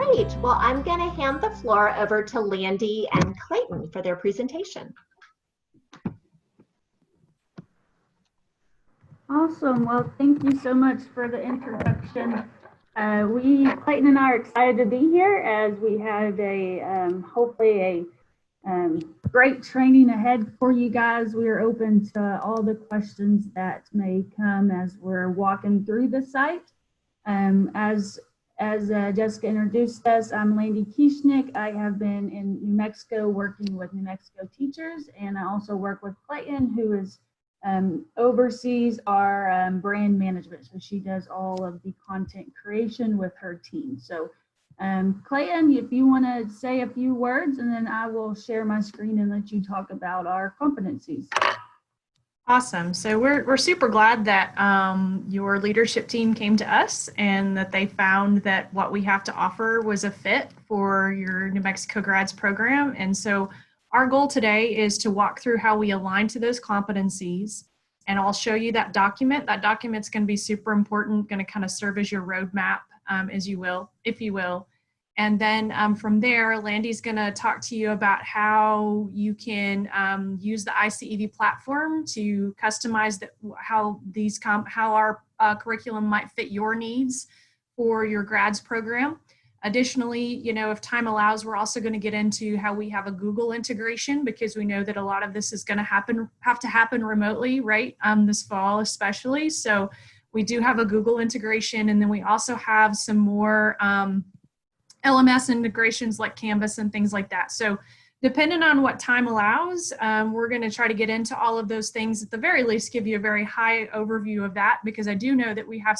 Great. Well, I'm going to hand the floor over to Landy and Clayton for their presentation. Awesome. Well, thank you so much for the introduction. Clayton and I are excited to be here as we have hopefully a great training ahead for you guys. We are open to all the questions that may come as we're walking through the site. As Jessica introduced us, I'm Landy Kieschnick. I have been in New Mexico working with New Mexico teachers, and I also work with Clayton, who is oversees our brand management. So she does all of the content creation with her team. So Clayton, if you want to say a few words, and then I will share my screen and let you talk about our competencies. Awesome. So we're super glad that your leadership team came to us and that they found that what we have to offer was a fit for your New Mexico GRADS program. And so our goal today is to walk through how we align to those competencies, and I'll show you that document. That document's going to be super important, going to kind of serve as your roadmap, if you will. And then from there, Landy's going to talk to you about how you can use the iCEV platform to customize how our curriculum might fit your needs for your GRADS program. Additionally, if time allows, we're also going to get into how we have a Google integration, because we know that a lot of this is going to have to happen remotely, right? This fall especially. So we do have a Google integration, and then we also have some more LMS integrations like Canvas and things like that. So depending on what time allows, we're going to try to get into all of those things. At the very least, give you a very high overview of that, because I do know that we have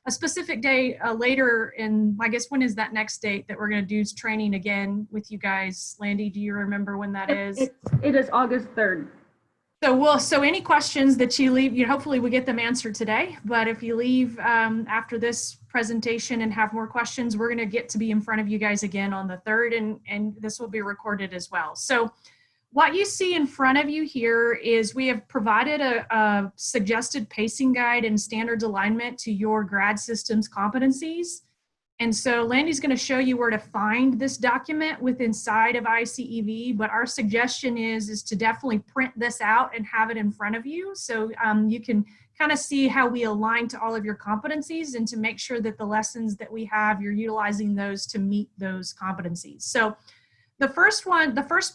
a specific day later in, I guess, when is that next date that we're going to do training again with you guys? Landy, do you remember when that is? It is August 3rd. So any questions that you leave, hopefully we get them answered today, but if you leave after this presentation and have more questions, we're going to get to be in front of you guys again on the 3rd, and this will be recorded as well. So what you see in front of you here is we have provided a suggested pacing guide and standards alignment to your grad systems competencies. And so Landy's going to show you where to find this document inside of iCEV, but our suggestion is to definitely print this out and have it in front of you, so you can kind of see how we align to all of your competencies, and to make sure that the lessons that we have, you're utilizing those to meet those competencies. So the first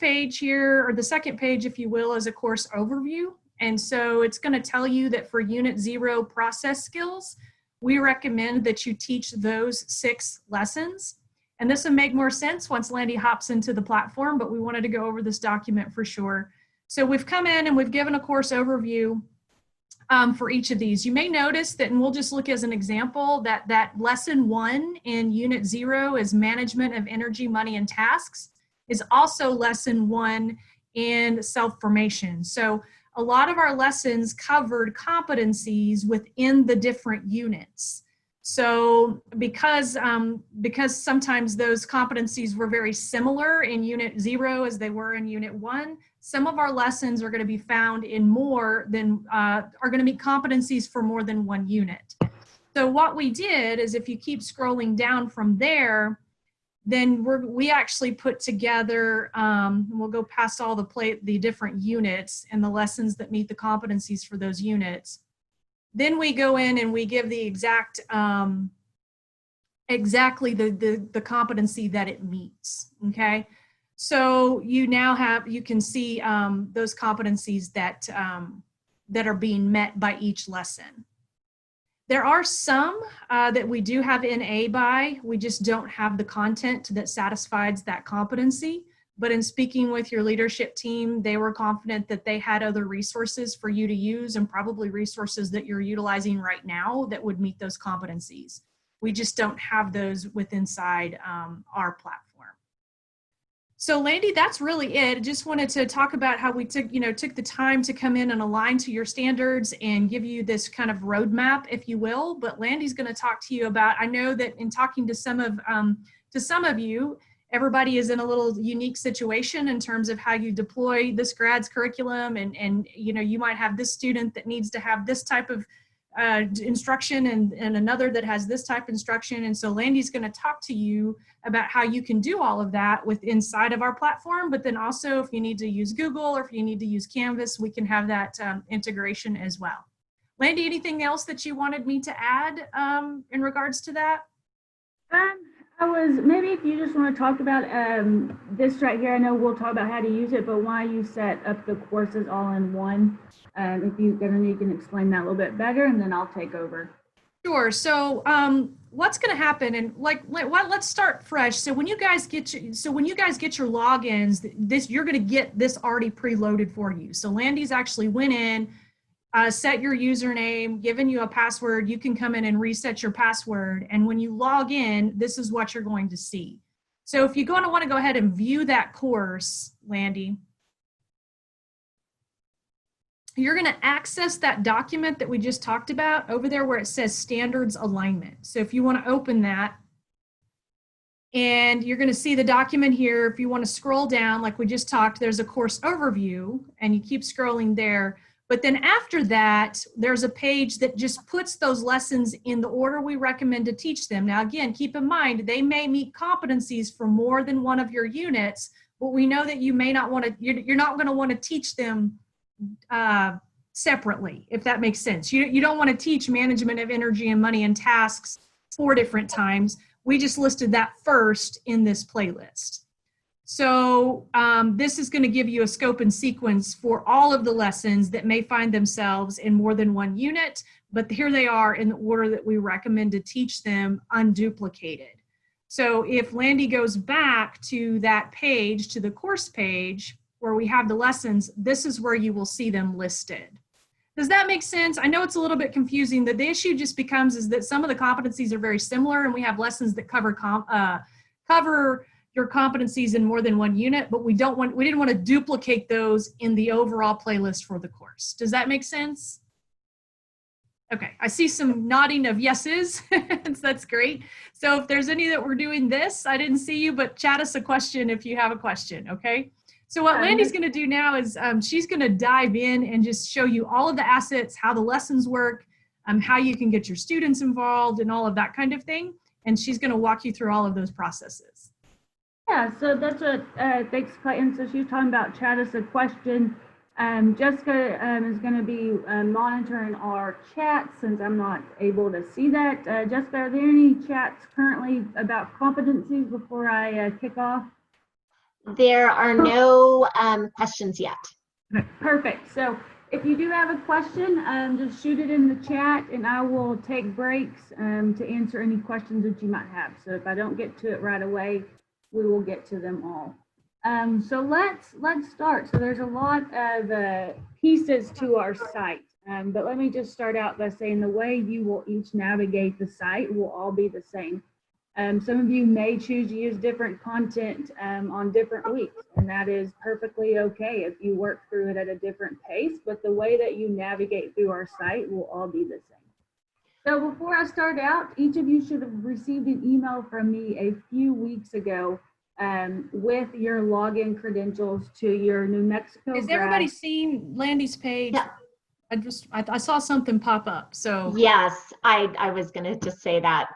page here, or the second page, if you will, is a course overview. And so it's going to tell you that for Unit 0 process skills, we recommend that you teach those 6 lessons. And this will make more sense once Landy hops into the platform, but we wanted to go over this document for sure. So we've come in and we've given a course overview for each of these. You may notice that, and we'll just look as an example, that lesson 1 in Unit 0 is management of energy, money, and tasks, is also lesson 1 in self-formation. So a lot of our lessons covered competencies within the different units. So because sometimes those competencies were very similar in Unit 0 as they were in Unit 1, some of our lessons are going to be found in are going to be competencies for more than one unit. So what we did is, if you keep scrolling down from there, then we actually put together, we'll go past all the different units and the lessons that meet the competencies for those units. Then we go in and we give the exactly the competency that it meets, okay? So you can see those competencies that are being met by each lesson. There are some that we do have NA by, we just don't have the content that satisfies that competency. But in speaking with your leadership team, they were confident that they had other resources for you to use, and probably resources that you're utilizing right now that would meet those competencies. We just don't have those inside our platform. So Landy, that's really it. I just wanted to talk about how we took the time to come in and align to your standards and give you this kind of roadmap, if you will. But Landy's going to talk to you about, I know that in talking to some of you, everybody is in a little unique situation in terms of how you deploy this GRADS curriculum, and you might have this student that needs to have this type of instruction and another that has this type of instruction. And so Landy's going to talk to you about how you can do all of that with inside of our platform. But then also if you need to use Google or if you need to use Canvas, we can have that integration as well. Landy, anything else that you wanted me to add in regards to that? Maybe if you just want to talk about this right here, I know we'll talk about how to use it, but why you set up the courses all in one. If you can explain that a little bit better, and then I'll take over. Sure. So what's going to happen, and let's start fresh. So when you guys get your logins, you're going to get this already preloaded for you. So Landy's actually went in, set your username, given you a password. You can come in and reset your password. And when you log in, this is what you're going to see. So if you're going to want to go ahead and view that course, Landy, you're going to access that document that we just talked about over there where it says standards alignment. So if you want to open that, and you're going to see the document here. If you want to scroll down, like we just talked, there's a course overview, and you keep scrolling there. But then after that, there's a page that just puts those lessons in the order we recommend to teach them. Now, again, keep in mind, they may meet competencies for more than one of your units, but we know that you may not want to, you're not going to want to teach them separately, if that makes sense. You don't want to teach management of energy and money and tasks 4 different times. We just listed that first in this playlist. So this is going to give you a scope and sequence for all of the lessons that may find themselves in more than one unit, but here they are in the order that we recommend to teach them unduplicated. So if Landy goes back to that page, to the course page where we have the lessons, this is where you will see them listed. Does that make sense? I know it's a little bit confusing. The issue just becomes is that some of the competencies are very similar, and we have lessons that cover your competencies in more than one unit, but we didn't want to duplicate those in the overall playlist for the course. Does that make sense? Okay, I see some nodding of yeses. That's great. So if there's any that we're doing this, I didn't see you, but chat us a question if you have a question, okay? So what Landy's going to do now is she's going to dive in and just show you all of the assets, how the lessons work, how you can get your students involved and all of that kind of thing. And she's going to walk you through all of those processes. Yeah, so that's what, thanks Clayton. So she was talking about chat us a question. Jessica is going to be monitoring our chat since I'm not able to see that. Jessica, are there any chats currently about competencies before I kick off? There are no questions yet. Okay, perfect. So if you do have a question, just shoot it in the chat and I will take breaks to answer any questions that you might have. So if I don't get to it right away, we will get to them all. So let's start. So there's a lot of pieces to our site, but let me just start out by saying the way you will each navigate the site will all be the same. Some of you may choose to use different content on different weeks, and that is perfectly okay if you work through it at a different pace, but the way that you navigate through our site will all be the same. So before I start out, each of you should have received an email from me a few weeks ago with your login credentials to your New Mexico Has GRADS. everybody seen Landy's page? Yeah. I saw something pop up, so. Yes, I was going to just say that.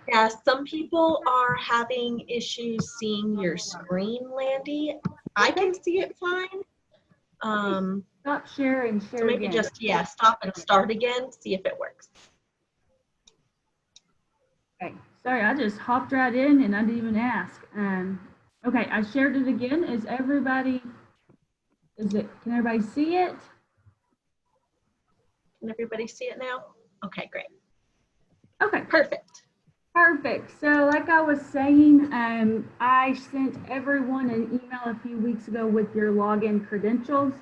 Yeah, some people are having issues seeing your screen, Landy. I can see it fine. Stop sharing, share So maybe again. just, yeah, stop and start again, see if it works. Okay, sorry, I just hopped right in and I didn't even ask. Okay, I shared it again. Can everybody see it? Can everybody see it now? Okay, great. Okay, Perfect. perfect. So like I was saying, I sent everyone an email a few weeks ago with your login credentials.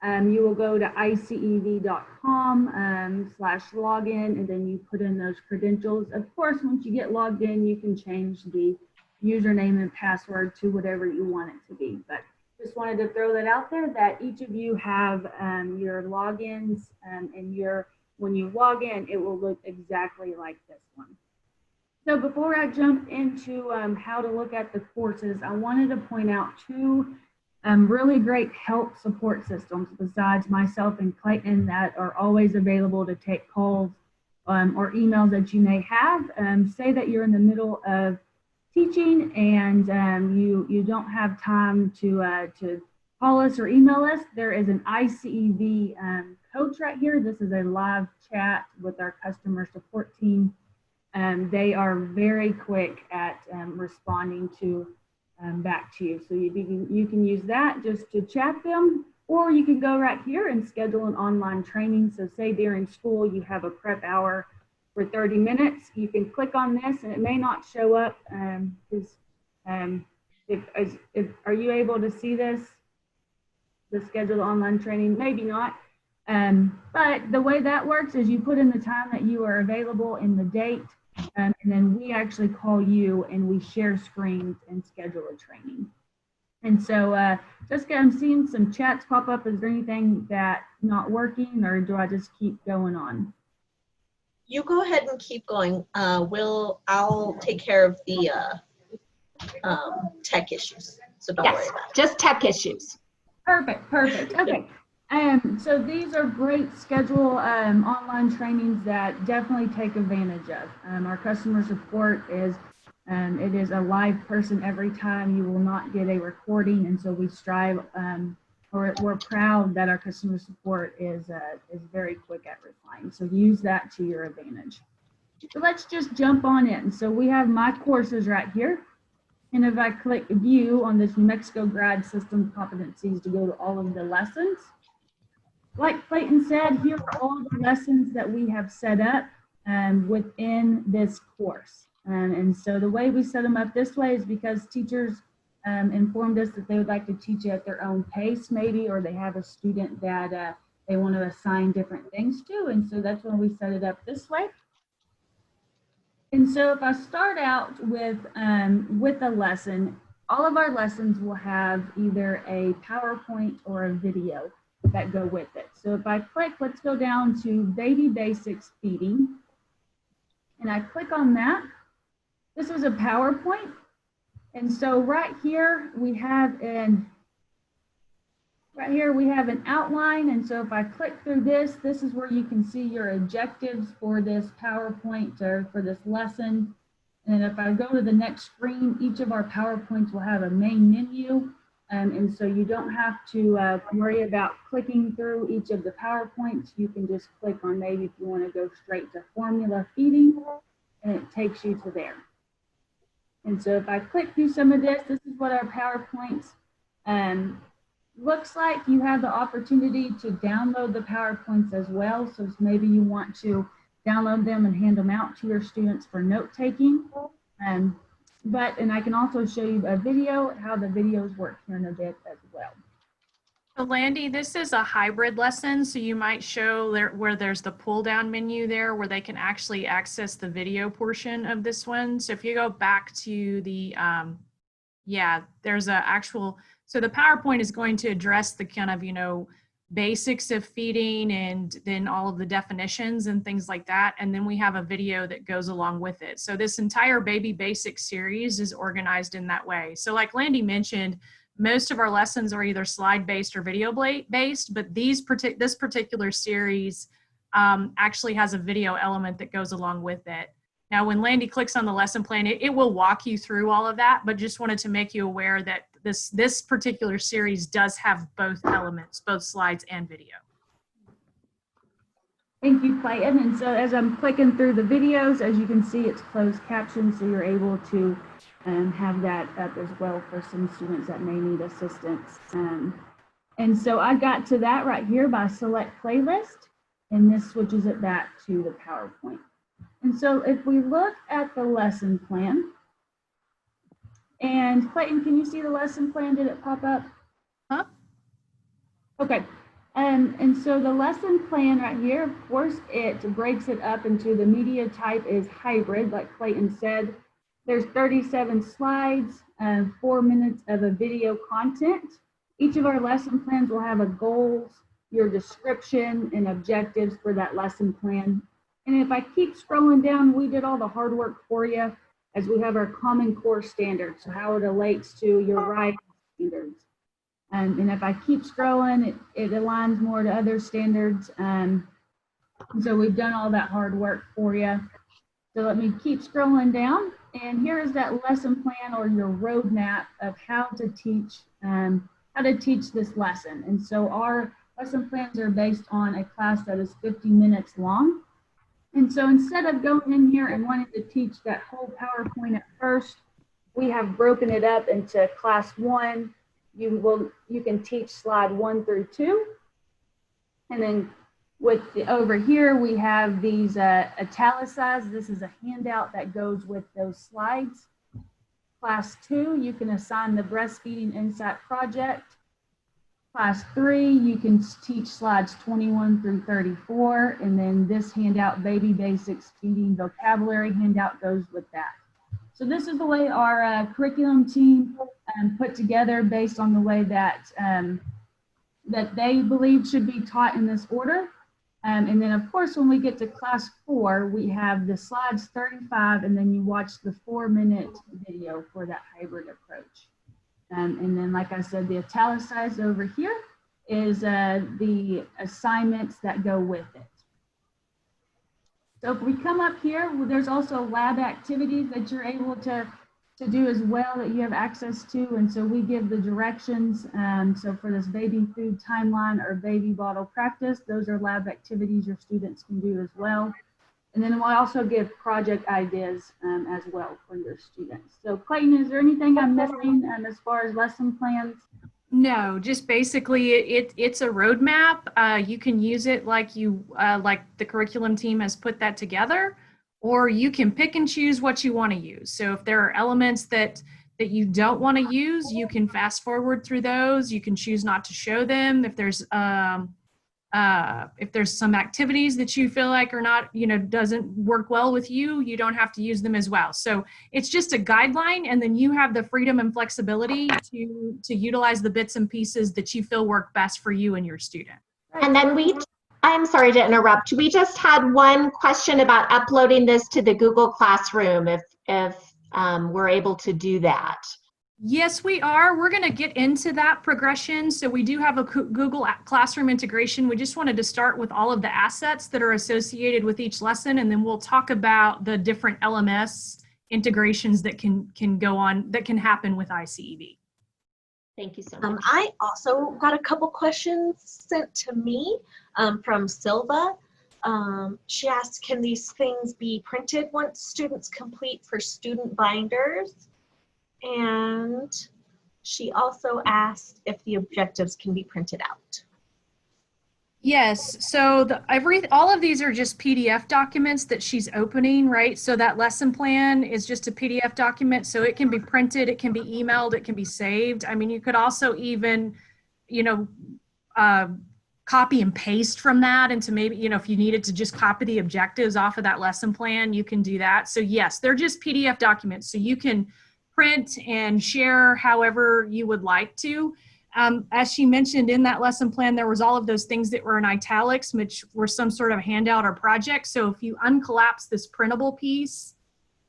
You will go to icev.com/login, and then you put in those credentials. Of course, once you get logged in, you can change the username and password to whatever you want it to be. But just wanted to throw that out there that each of you have your logins and when you log in, it will look exactly like this one. So before I jump into how to look at the courses, I wanted to point out two really great help support systems besides myself and Clayton that are always available to take calls or emails that you may have. Say that you're in the middle of teaching and you don't have time to call us or email us. There is an iCEV coach right here. This is a live chat with our customer support team. They are very quick at responding to back to you. So you can use that just to chat them, or you can go right here and schedule an online training. So say during school you have a prep hour for 30 minutes, you can click on this and it may not show up. Are you able to see this? The scheduled online training, maybe not. But the way that works is you put in the time that you are available and the date, and then we actually call you and we share screens and schedule a training. And so Jessica, I'm seeing some chats pop up. Is there anything that's not working, or do I just keep going on? You go ahead and keep going. I'll take care of the tech issues. So don't worry Yes, about it. just tech issues. Perfect. Okay. So these are great schedule online trainings that definitely take advantage of. Our customer support is it is a live person every time. You will not get a recording, and so we strive or we're proud that our customer support is very quick at replying. So use that to your advantage. So let's just jump on in. So we have my courses right here. And if I click view on this New Mexico GRADS system competencies to go to all of the lessons, like Clayton said, here are all the lessons that we have set up within this course. And so the way we set them up this way is because teachers informed us that they would like to teach at their own pace maybe, or they have a student that they want to assign different things to. And so that's when we set it up this way. And so if I start out with a lesson, all of our lessons will have either a PowerPoint or a video that go with it. So if I click, let's go down to Baby Basics Feeding, and I click on that. This is a PowerPoint. And so right here we have an outline. And so if I click through this is where you can see your objectives for this PowerPoint or for this lesson. And if I go to the next screen, each of our PowerPoints will have a main menu. And so you don't have to worry about clicking through each of the PowerPoints. You can just click on maybe if you want to go straight to formula feeding, and it takes you to there. And so if I click through some of this is what our PowerPoints looks like. You have the opportunity to download the PowerPoints as well. So maybe you want to download them and hand them out to your students for note taking. And I can also show you a video, how the videos work here in a bit as well. So Landy, this is a hybrid lesson, so you might show where there's the pull down menu there where they can actually access the video portion of this one. So if you go back to the, there's a actual, so the PowerPoint is going to address the kind of, basics of feeding and then all of the definitions and things like that. And then we have a video that goes along with it. So this entire Baby Basics series is organized in that way. So like Landy mentioned, most of our lessons are either slide-based or video-based, but this particular series actually has a video element that goes along with it. Now, when Landy clicks on the lesson plan, it will walk you through all of that, but just wanted to make you aware that this particular series does have both elements, both slides and video. Thank you, Clayton. And so as I'm clicking through the videos, as you can see, it's closed caption, so you're able to have that up as well for some students that may need assistance. And so I got to that right here by select playlist, and this switches it back to the PowerPoint. And so if we look at the lesson plan, and Clayton, can you see the lesson plan? Did it pop up? Huh? Okay. And so the lesson plan right here, of course, it breaks it up into the media type is hybrid, like Clayton said. There's 37 slides, 4 minutes of a video content. Each of our lesson plans will have a goals, your description, and objectives for that lesson plan. And if I keep scrolling down, we did all the hard work for you as we have our Common Core standards, so how it relates to your writing standards, And if I keep scrolling, it aligns more to other standards. And so we've done all that hard work for you. So let me keep scrolling down. And here is that lesson plan or your roadmap of how to teach this lesson. And so our lesson plans are based on a class that is 50 minutes long. And so instead of going in here and wanting to teach that whole PowerPoint at first, we have broken it up into class 1. You can teach slide 1 through 2. And then over here, we have these italicized. This is a handout that goes with those slides. Class 2, you can assign the Breastfeeding Insight project. Class 3, you can teach slides 21 through 34. And then this handout, Baby Basics Feeding Vocabulary handout, goes with that. So this is the way our curriculum team put together based on the way that that they believe should be taught in this order. And then of course, when we get to class 4, we have the slides 35, and then you watch the 4-minute video for that hybrid approach. And then, like I said, the italicized over here is the assignments that go with it. So if we come up here, there's also lab activities that you're able to do as well that you have access to. And so we give the directions. So for this baby food timeline or baby bottle practice, those are lab activities your students can do as well. And then we'll also give project ideas as well for your students. So Clayton, is there anything I'm missing as far as lesson plans? No, just basically it's a roadmap. You can use it like the curriculum team has put that together, or you can pick and choose what you want to use. So if there are elements that you don't want to use, you can fast forward through those. You can choose not to show them. If there's some activities that you feel like are not, doesn't work well with you, you don't have to use them as well. So it's just a guideline, and then you have the freedom and flexibility to utilize the bits and pieces that you feel work best for you and your student. And then I'm sorry to interrupt. We just had one question about uploading this to the Google Classroom, if we're able to do that. Yes, we are. We're going to get into that progression. So we do have a Google Classroom integration. We just wanted to start with all of the assets that are associated with each lesson, and then we'll talk about the different LMS integrations that can go on, that can happen with iCEV. Thank you so much. I also got a couple questions sent to me from Silva. She asked, can these things be printed once students complete for student binders? And she also asked if the objectives can be printed out. Yes, so all of these are just PDF documents that she's opening, right? So that lesson plan is just a PDF document, so it can be printed, it can be emailed, it can be saved. I mean, you could also even, copy and paste from that into maybe, if you needed to just copy the objectives off of that lesson plan, you can do that. So yes, they're just PDF documents, so you can print and share however you would like to. As she mentioned in that lesson plan, there was all of those things that were in italics, which were some sort of handout or project. So if you uncollapse this printable piece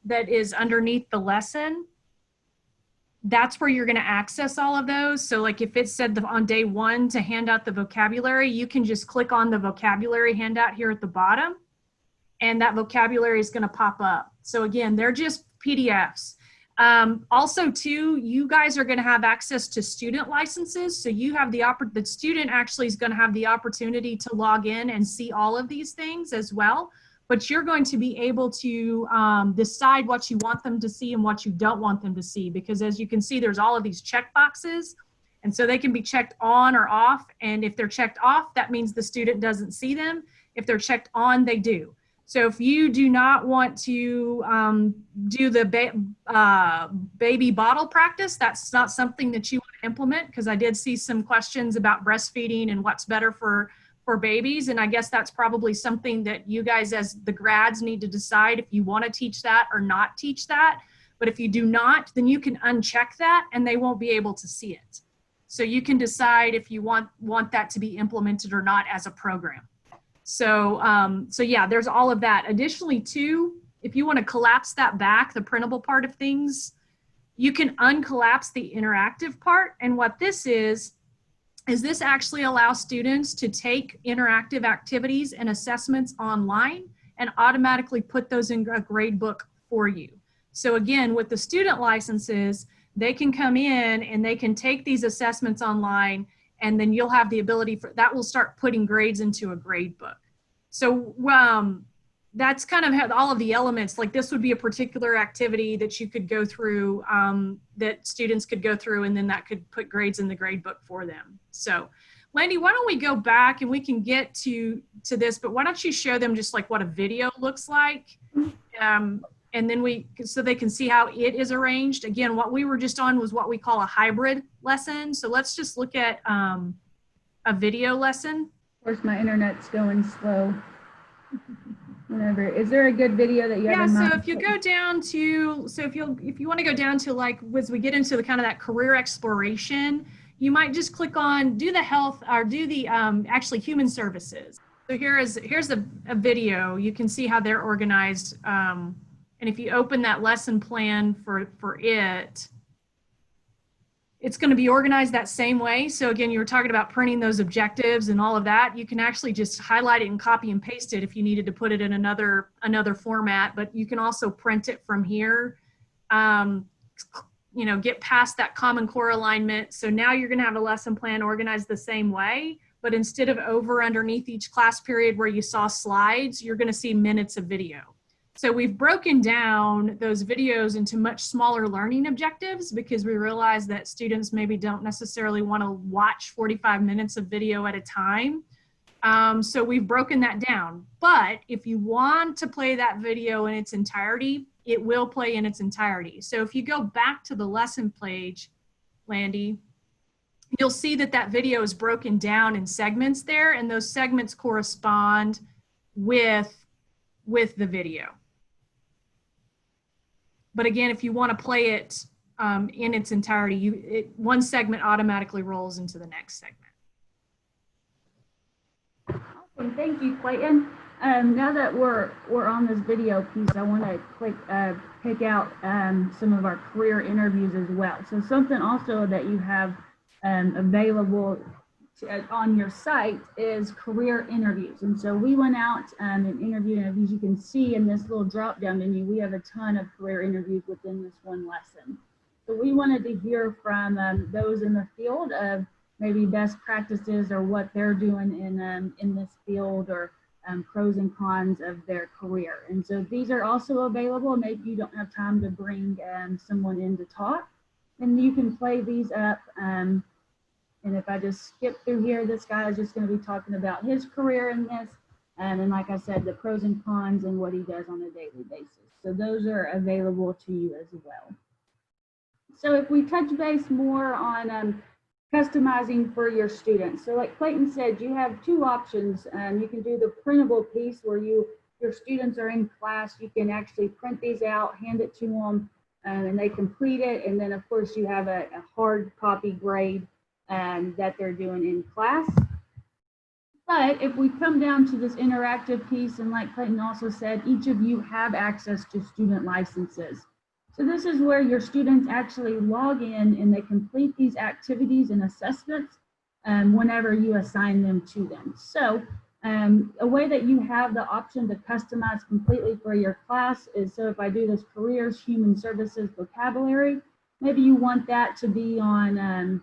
that is underneath the lesson, that's where you're going to access all of those. So like if it said on day 1 to hand out the vocabulary, you can just click on the vocabulary handout here at the bottom, and that vocabulary is going to pop up. So again, they're just PDFs. Also too, you guys are going to have access to student licenses. So you have the student actually is going to have the opportunity to log in and see all of these things as well. But you're going to be able to decide what you want them to see and what you don't want them to see, because as you can see, there's all of these check boxes. And so they can be checked on or off. And if they're checked off, that means the student doesn't see them. If they're checked on, they do. So if you do not want to do the baby bottle practice, that's not something that you want to implement, because I did see some questions about breastfeeding and what's better for babies. And I guess that's probably something that you guys as the grads need to decide if you want to teach that or not teach that. But if you do not, then you can uncheck that and they won't be able to see it. So you can decide if you want that to be implemented or not as a program. So, so yeah, there's all of that. Additionally, too, if you want to collapse that back, the printable part of things, you can uncollapse the interactive part. And what this is is this actually allows students to take interactive activities and assessments online and automatically put those in a grade book for you. So again, with the student licenses, they can come in and they can take these assessments online, and then you'll have the ability for that will start putting grades into a grade book. So that's kind of how all of the elements, like this would be a particular activity that you could go through, that students could go through, and then that could put grades in the grade book for them. So Landy, why don't we go back and we can get to this, but why don't you show them just like what a video looks like, and then so they can see how it is arranged. Again, what we were just on was what we call a hybrid lesson. So let's just look at a video lesson. Of course, my internet's going slow. Whatever. Is there a good video that you have in mind? Yeah, so if you go down to, if you want to go down to, like, as we get into the kind of that career exploration, you might just click on do the health, or do the actually human services. So here's a video. You can see how they're organized. And if you open that lesson plan for it, it's going to be organized that same way. So again, you were talking about printing those objectives and all of that. You can actually just highlight it and copy and paste it if you needed to put it in another format, but you can also print it from here. You know, get past that Common Core alignment. So now you're going to have a lesson plan organized the same way, but instead of over underneath each class period where you saw slides, you're going to see minutes of video. So we've broken down those videos into much smaller learning objectives because we realize that students maybe don't necessarily want to watch 45 minutes of video at a time. So we've broken that down. But if you want to play that video in its entirety, it will play in its entirety. So if you go back to the lesson page, Landy, you'll see that that video is broken down in segments there, and those segments correspond with the video. But again, if you want to play it in its entirety, one segment automatically rolls into the next segment. Awesome, thank you, Clayton. Now that we're on this video piece, I want to pick out some of our career interviews as well. So something also that you have available on your site is career interviews. And so we went out and interviewed, and as you can see in this little drop down menu, we have a ton of career interviews within this one lesson. So we wanted to hear from those in the field of maybe best practices or what they're doing in this field, or pros and cons of their career. And so these are also available. Maybe you don't have time to bring someone in to talk, and you can play these up. And if I just skip through here, this guy is just going to be talking about his career in this. And like I said, the pros and cons and what he does on a daily basis. So those are available to you as well. So if we touch base more on customizing for your students. So like Clayton said, you have two options. You can do the printable piece where your students are in class. You can actually print these out, hand it to them, and they complete it. And then of course you have a hard copy grade that they're doing in class. But if we come down to this interactive piece, and like Clayton also said, each of you have access to student licenses. So this is where your students actually log in and they complete these activities and assessments whenever you assign them to them. So a way that you have the option to customize completely for your class is, so if I do this careers, human services, vocabulary, maybe you want that to be on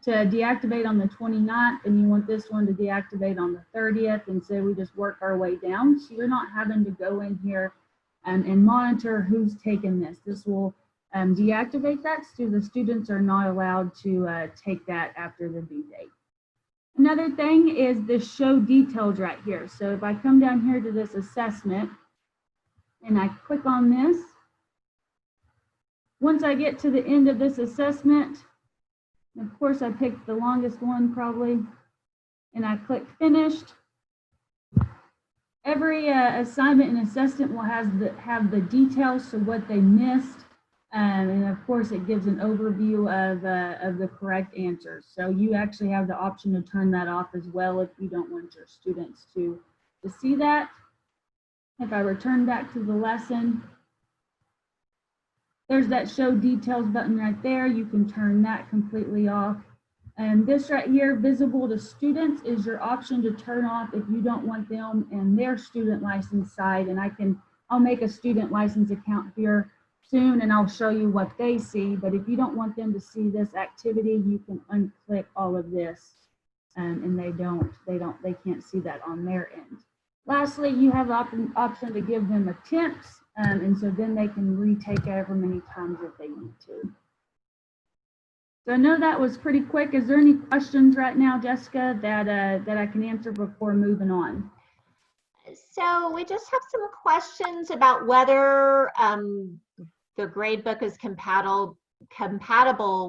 to deactivate on the 29th, and you want this one to deactivate on the 30th, and so we just work our way down. So you're not having to go in here and monitor who's taken this. This will deactivate that, so the students are not allowed to take that after the due date. Another thing is the show details right here. So if I come down here to this assessment and I click on this, once I get to the end of this assessment, of course, I picked the longest one probably, and I click finished. Every assignment and assessment will have the details, so what they missed, and of course it gives an overview of the correct answers. So you actually have the option to turn that off as well if you don't want your students to see that. If I return back to the lesson, there's that show details button right there. You can turn that completely off. And this right here, visible to students, is your option to turn off if you don't want them in their student license side. And I'll make a student license account here soon and I'll show you what they see. But if you don't want them to see this activity, you can unclick all of this and they can't see that on their end. Lastly, you have the option to give them attempts. And so then they can retake however many times if they need to. So I know that was pretty quick. Is there any questions right now, Jessica, that I can answer before moving on? So we just have some questions about whether the gradebook is compatible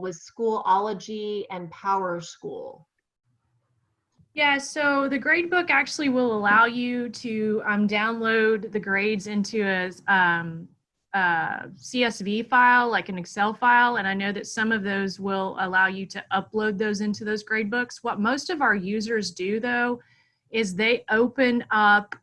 with Schoolology and PowerSchool. Yeah, so the gradebook actually will allow you to download the grades into a CSV file, like an Excel file, and I know that some of those will allow you to upload those into those gradebooks. What most of our users do, though, is they open up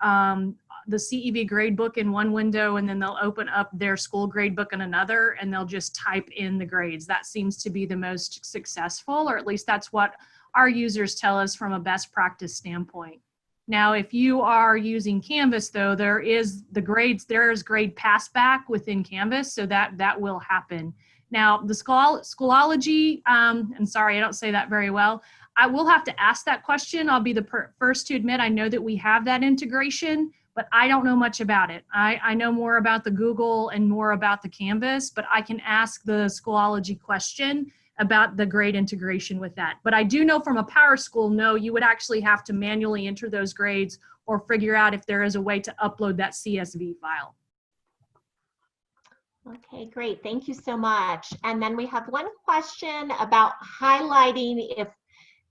the CEV gradebook in one window, and then they'll open up their school gradebook in another, and they'll just type in the grades. That seems to be the most successful, or at least that's what our users tell us from a best practice standpoint. Now, if you are using Canvas, though, there's grade pass back within Canvas, so that will happen. Now, the Schoolology, and sorry, I don't say that very well, I will have to ask that question. I'll be the first to admit I know that we have that integration, but I don't know much about it. I know more about the Google and more about the Canvas, but I can ask the Schoolology question about the grade integration with that. But I do know from a PowerSchool, no, you would actually have to manually enter those grades or figure out if there is a way to upload that CSV file. Okay, great. Thank you so much. And then we have one question about highlighting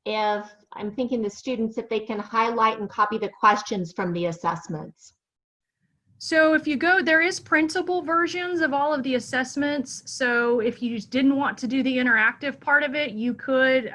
if I'm thinking the students, if they can highlight and copy the questions from the assessments. So if you go, there is printable versions of all of the assessments. So if you just didn't want to do the interactive part of it, you could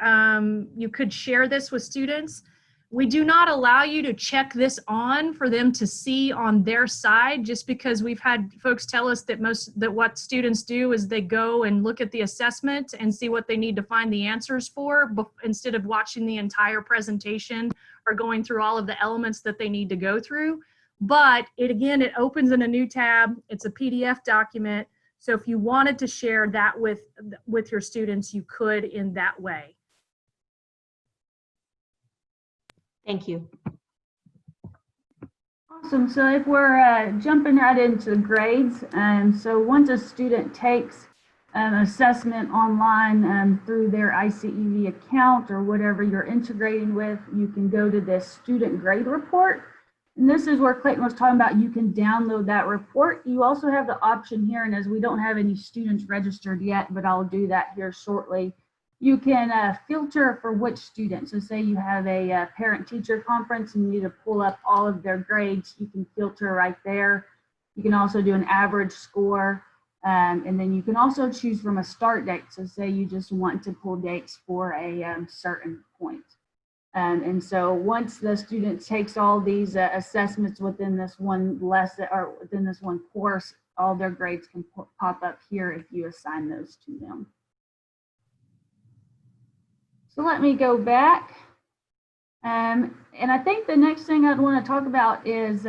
share this with students. We do not allow you to check this on for them to see on their side, just because we've had folks tell us that what students do is they go and look at the assessment and see what they need to find the answers for instead of watching the entire presentation or going through all of the elements that they need to go through. But it opens in a new tab. It's a PDF document. So if you wanted to share that with your students, you could in that way. Thank you. Awesome. So if we're jumping right into the grades, so once a student takes an assessment online through their iCEV account or whatever you're integrating with, you can go to this student grade report. And this is where Clayton was talking about, you can download that report. You also have the option here, and as we don't have any students registered yet, but I'll do that here shortly, you can filter for which student. So say you have a parent-teacher conference and you need to pull up all of their grades, you can filter right there. You can also do an average score, and then you can also choose from a start date. So say you just want to pull dates for a certain point. And so once the student takes all these assessments within this one lesson or within this one course, all their grades can pop up here if you assign those to them. So let me go back. And I think the next thing I'd want to talk about is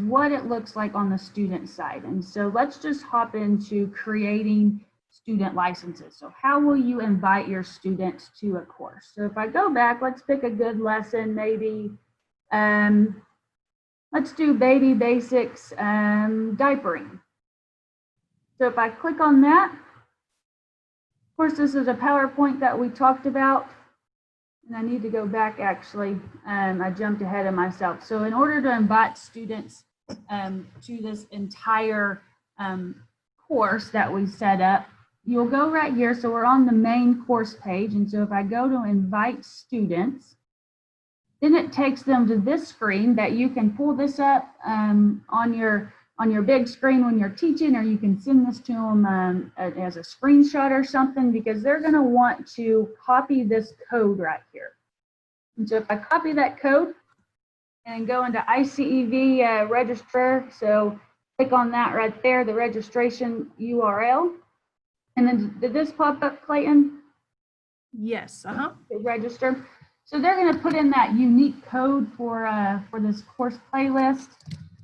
what it looks like on the student side. And so let's just hop into creating student licenses. So how will you invite your students to a course? So if I go back, let's pick a good lesson, maybe let's do baby basics diapering. So if I click on that, of course, this is a PowerPoint that we talked about, and I need to go back actually. I jumped ahead of myself. So in order to invite students to this entire course that we set up, you'll go right here. So we're on the main course page. And so if I go to invite students, then it takes them to this screen that you can pull this up on your big screen when you're teaching, or you can send this to them as a screenshot or something, because they're going to want to copy this code right here. And so if I copy that code and go into iCEV register, so click on that right there, the registration URL. And then did this pop up, Clayton? Yes. They register. So they're going to put in that unique code for this course playlist.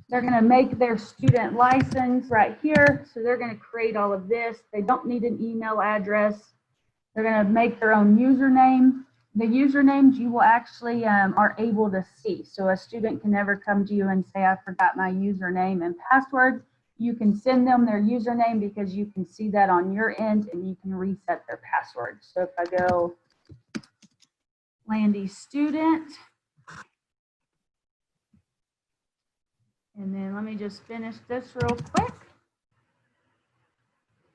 They're going to make their student license right here. So they're going to create all of this. They don't need an email address. They're going to make their own username. The usernames you will actually are able to see. So a student can never come to you and say, I forgot my username and password. You can send them their username because you can see that on your end and you can reset their password. So if I go Landy student, and then let me just finish this real quick.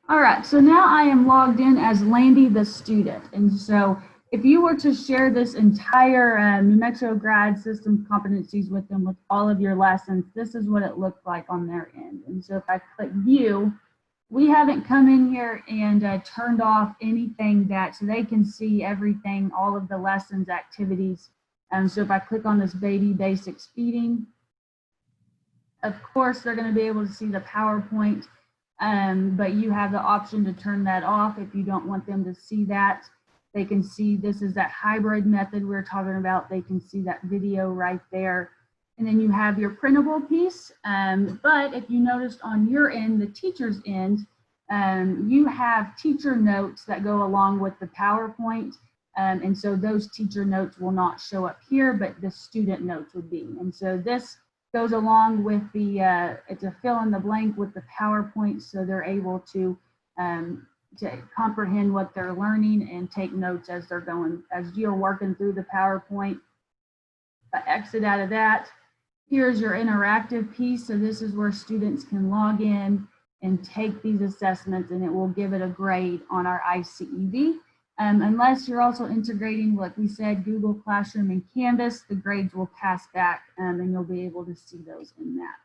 All right, so now I am logged in as Landy the student. And so if you were to share this entire New Mexico GRADS system competencies with them with all of your lessons, this is what it looked like on their end. And so if I click view, we haven't come in here and turned off anything so they can see everything, all of the lessons, activities. So if I click on this baby basics feeding, of course, they're going to be able to see the PowerPoint, but you have the option to turn that off if you don't want them to see that. They can see this is that hybrid method we're talking about. They can see that video right there. And then you have your printable piece. But if you noticed on your end, the teacher's end, you have teacher notes that go along with the PowerPoint. And so those teacher notes will not show up here, but the student notes would be. And so this goes along with it's a fill in the blank with the PowerPoint, so they're able to comprehend what they're learning and take notes as they're going, as you're working through the PowerPoint. Exit out of that. Here's your interactive piece. So this is where students can log in and take these assessments, and it will give it a grade on our iCEV. Unless you're also integrating, like we said, Google Classroom and Canvas, the grades will pass back and you'll be able to see those in that.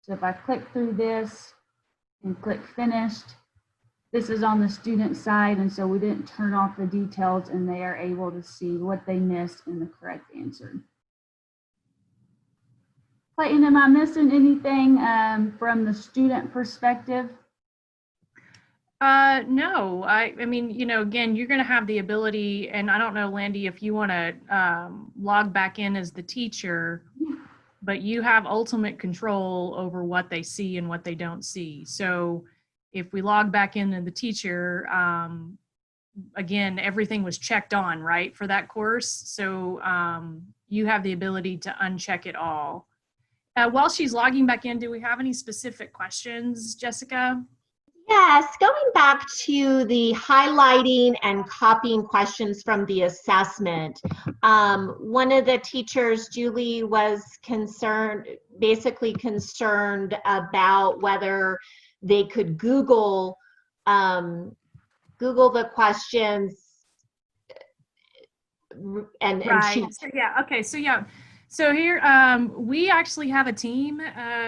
So if I click through this and click finished, this is on the student side, and so we didn't turn off the details and they are able to see what they missed and the correct answer. Clayton, am I missing anything from the student perspective? No, I mean, you know, again, you're going to have the ability, and I don't know, Landy, if you want to log back in as the teacher, but you have ultimate control over what they see and what they don't see. So if we log back in as the teacher, again, everything was checked on, right, for that course. So you have the ability to uncheck it all. While she's logging back in, do we have any specific questions, Jessica? Yes, going back to the highlighting and copying questions from the assessment, one of the teachers, Julie, was basically concerned about whether they could Google the questions and right. So, yeah. Okay. So yeah. So here, we actually have a team.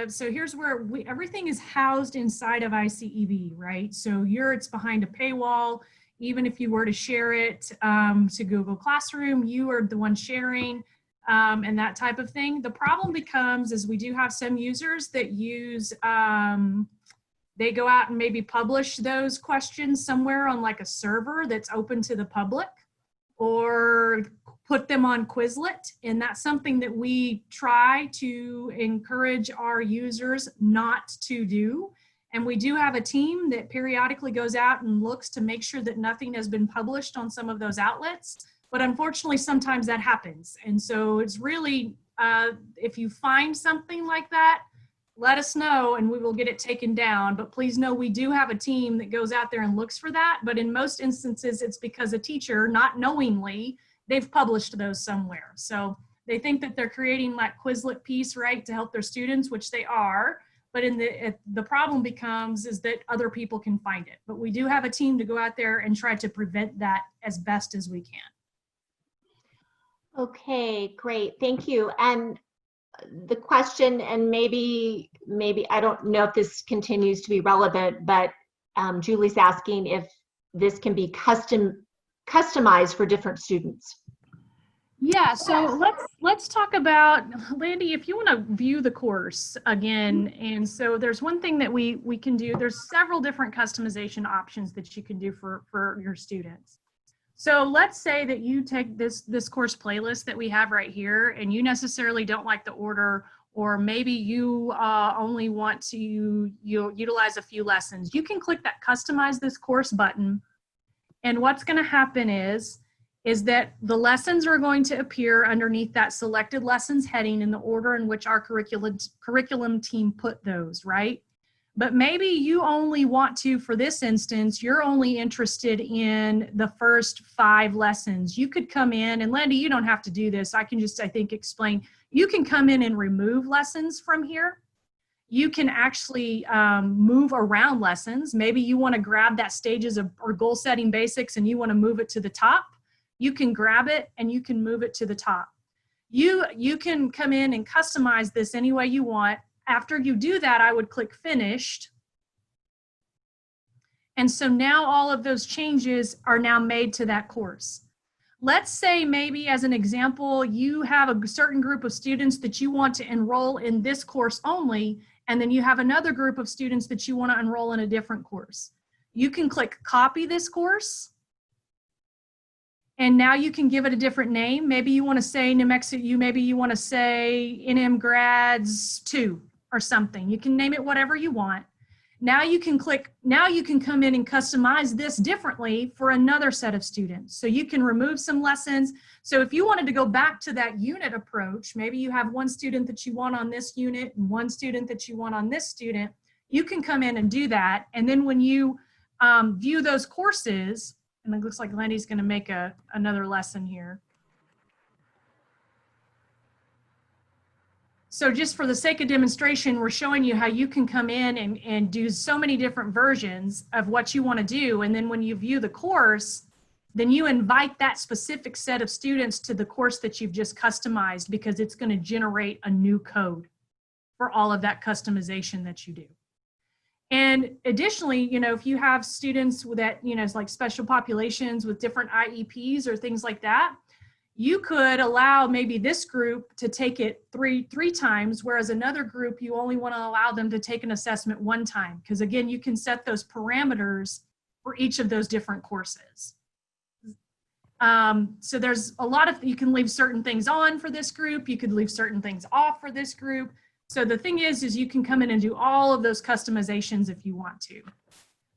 So here's where everything is housed inside of iCEV, right? So it's behind a paywall. Even if you were to share it to Google Classroom, you are the one sharing and that type of thing. The problem becomes is we do have some users that use, they go out and maybe publish those questions somewhere on like a server that's open to the public, or put them on Quizlet, and that's something that we try to encourage our users not to do. And we do have a team that periodically goes out and looks to make sure that nothing has been published on some of those outlets, but unfortunately sometimes that happens. And so it's really, if you find something like that, let us know and we will get it taken down. But please know we do have a team that goes out there and looks for that. But in most instances, it's because a teacher, not knowingly, they've published those somewhere. So they think that they're creating that Quizlet piece, right, to help their students, which they are. But the problem becomes is that other people can find it. But we do have a team to go out there and try to prevent that as best as we can. Okay, great. Thank you. And the question, and maybe I don't know if this continues to be relevant, but Julie's asking if this can be customized for different students. Yeah, so let's talk about, Landy, if you want to view the course again. And so there's one thing that we can do. There's several different customization options that you can do for your students. So let's say that you take this course playlist that we have right here, and you necessarily don't like the order, or maybe you only want to utilize a few lessons. You can click that Customize This Course button, and what's going to happen is that the lessons are going to appear underneath that Selected Lessons heading in the order in which our curriculum team put those, right? But maybe you only want to, for this instance, you're only interested in the first 5 lessons. You could come in, and Landy, you don't have to do this. I can just, I think, explain. You can come in and remove lessons from here. You can actually move around lessons. Maybe you want to grab that stages of or goal setting basics and you want to move it to the top. You can grab it and you can move it to the top. You can come in and customize this any way you want. After you do that, I would click Finished. And so now all of those changes are now made to that course. Let's say maybe as an example, you have a certain group of students that you want to enroll in this course only, and then you have another group of students that you want to enroll in a different course. You can click Copy This Course. And now you can give it a different name. Maybe you want to say New Mexico, maybe you want to say NM Grads 2 or something. You can name it whatever you want. Now you can click, now you can come in and customize this differently for another set of students. So you can remove some lessons. So if you wanted to go back to that unit approach, maybe you have one student that you want on this unit and one student that you want on this student, you can come in and do that. And then when you view those courses, and it looks like Lenny's going to make another lesson here. So just for the sake of demonstration, we're showing you how you can come in and do so many different versions of what you want to do. And then when you view the course, then you invite that specific set of students to the course that you've just customized, because it's going to generate a new code for all of that customization that you do. And additionally, you know, if you have students that, you know, it's like special populations with different IEPs or things like that, you could allow maybe this group to take it three times, whereas another group, you only want to allow them to take an assessment 1 time. Because again, you can set those parameters for each of those different courses. So there's a lot of, you can leave certain things on for this group. You could leave certain things off for this group. So the thing is you can come in and do all of those customizations if you want to.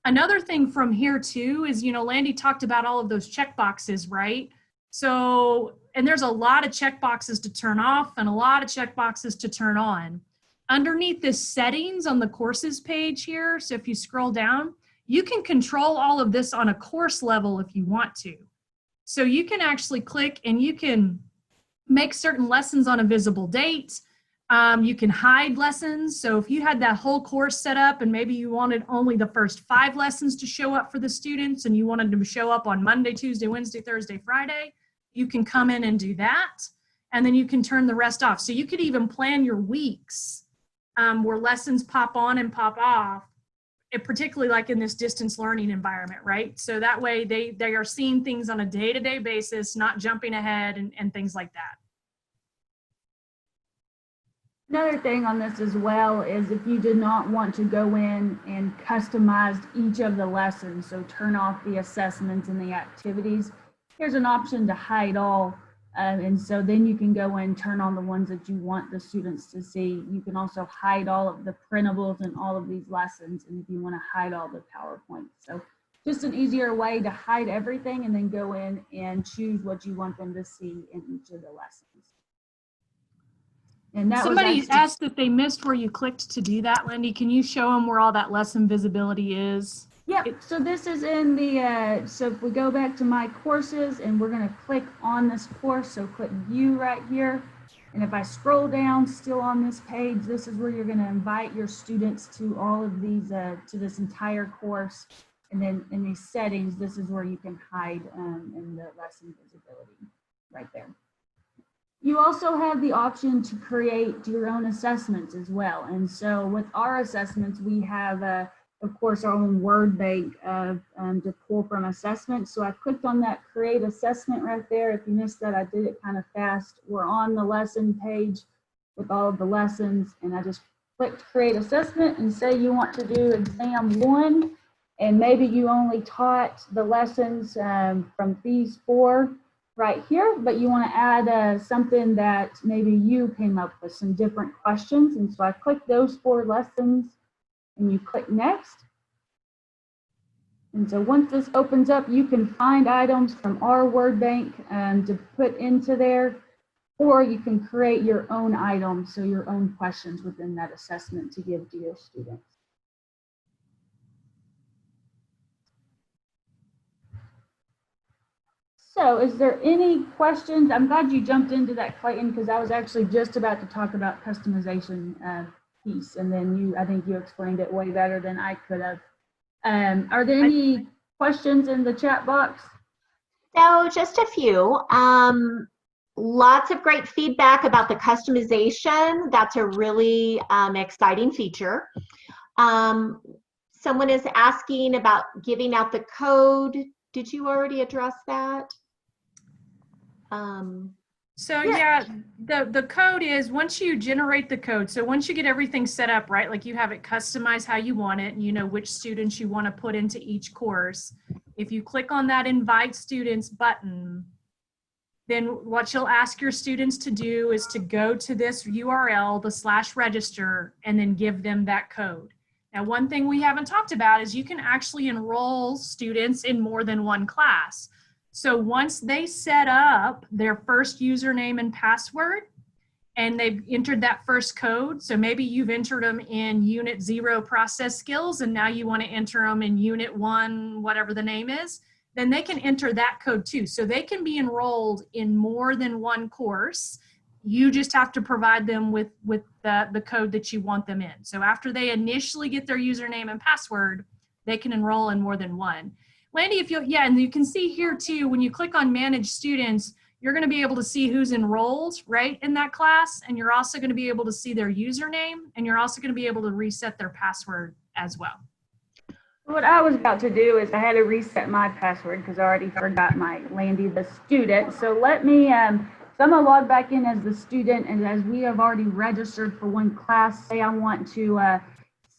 Another thing from here too is, you know, Landy talked about all of those checkboxes, right? So, and there's a lot of checkboxes to turn off and a lot of checkboxes to turn on. Underneath this settings on the courses page here, so if you scroll down, you can control all of this on a course level if you want to. So you can actually click and you can make certain lessons on a visible date. You can hide lessons. So if you had that whole course set up and maybe you wanted only the first 5 lessons to show up for the students and you wanted them to show up on Monday, Tuesday, Wednesday, Thursday, Friday, you can come in and do that. And then you can turn the rest off. So you could even plan your weeks where lessons pop on and pop off, particularly like in this distance learning environment, right? So that way they are seeing things on a day-to-day basis, not jumping ahead and things like that. Another thing on this as well is if you did not want to go in and customize each of the lessons, so turn off the assessments and the activities, here's an option to hide all. And so then you can go in, turn on the ones that you want the students to see. You can also hide all of the printables and all of these lessons, and if you want to hide all the PowerPoint. So just an easier way to hide everything and then go in and choose what you want them to see in each of the lessons. And that somebody asked if they missed where you clicked to do that, Lindy. Can you show them where all that lesson visibility is? Yep, so this is in the, so if we go back to my courses and we're gonna click on this course, so click view right here. And if I scroll down still on this page, this is where you're gonna invite your students to all of these, to this entire course. And then in these settings, this is where you can hide in the lesson visibility right there. You also have the option to create your own assessments as well. And so with our assessments, we have, of course, our own word bank to pull from assessments. So I clicked on that create assessment right there. If you missed that, I did it kind of fast. We're on the lesson page with all of the lessons, and I just clicked create assessment and say you want to do exam 1. and maybe you only taught the lessons from these 4 right here, but you want to add something that maybe you came up with, some different questions. And so I click those 4 lessons and you click next. And so once this opens up, you can find items from our word bank to put into there, or you can create your own items, so your own questions within that assessment to give to your students. So is there any questions? I'm glad you jumped into that, Clayton, because I was actually just about to talk about customization piece, and then I think you explained it way better than I could have. Are there any questions in the chat box? So just a few. Lots of great feedback about the customization. That's a really exciting feature. Someone is asking about giving out the code. Did you already address that? So yeah, the code is, once you generate the code, so once you get everything set up, right, like you have it customized how you want it, and you know which students you want to put into each course, if you click on that invite students button, then what you'll ask your students to do is to go to this URL, the /register, and then give them that code. Now, one thing we haven't talked about is you can actually enroll students in more than one class. So once they set up their first username and password, and they've entered that first code, so maybe you've entered them in Unit 0 process skills, and now you want to enter them in Unit 1, whatever the name is, then they can enter that code too. So they can be enrolled in more than one course. You just have to provide them with the code that you want them in. So after they initially get their username and password, they can enroll in more than one. Landy, if you, yeah, and you can see here too, when you click on manage students, you're going to be able to see who's enrolled right in that class, and you're also going to be able to see their username, and you're also going to be able to reset their password as well. What I was about to do is I had to reset my password because I already forgot my Landy the student. So let me, so I'm gonna log back in as the student, and as we have already registered for one class, say I want to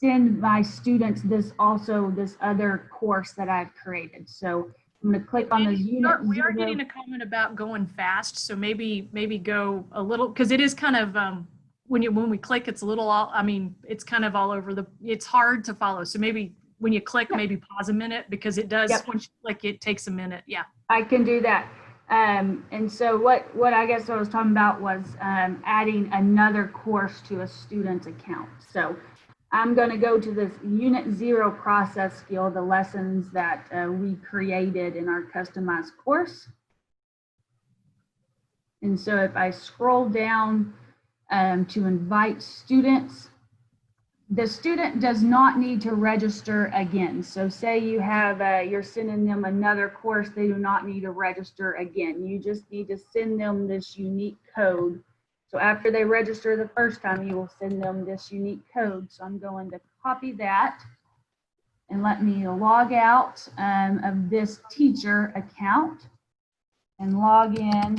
send my students this other course that I've created. So I'm gonna click on those units. We are getting a comment about going fast, so maybe go a little, because it is kind of, when we click, it's a little, I mean, it's kind of all over it's hard to follow. So maybe when you click, maybe pause a minute, because it does, once you click, it takes a minute. Yeah. I can do that. And so what I guess I was talking about was adding another course to a student's account. So I'm going to go to this Unit 0 process skill, the lessons that we created in our customized course. And so if I scroll down to invite students, the student does not need to register again. So say you have, you're sending them another course, they do not need to register again. You just need to send them this unique code. So after they register the first time, you will send them this unique code. So I'm going to copy that and let me log out of this teacher account and log in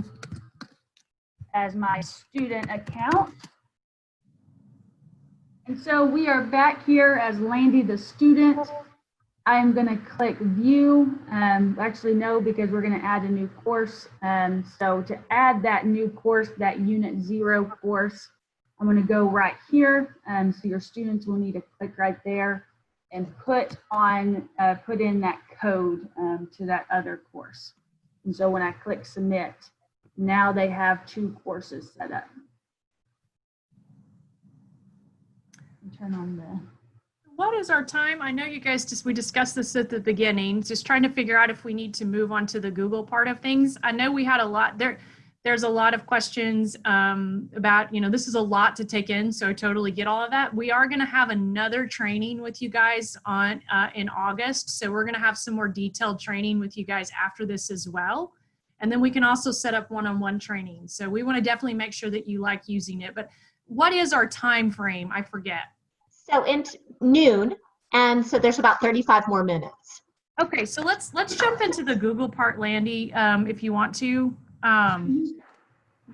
as my student account. And so we are back here as Landy the student. I'm going to click view. Actually, no, because we're going to add a new course. So to add that new course, that Unit 0 course, I'm going to go right here. So your students will need to click right there and put in that code to that other course. And so when I click submit, now they have 2 courses set up. Turn on the. What is our time? I know you guys we discussed this at the beginning, just trying to figure out if we need to move on to the Google part of things. I know we had a lot there. There's a lot of questions about, this is a lot to take in, so I totally get all of that. We are going to have another training with you guys on in August, so we're going to have some more detailed training with you guys after this as well. And then we can also set up one-on-one training. So we want to definitely make sure that you like using it. But what is our time frame? I forget. So in noon, and so there's about 35 more minutes. Okay, so let's jump into the Google part, Landy, if you want to.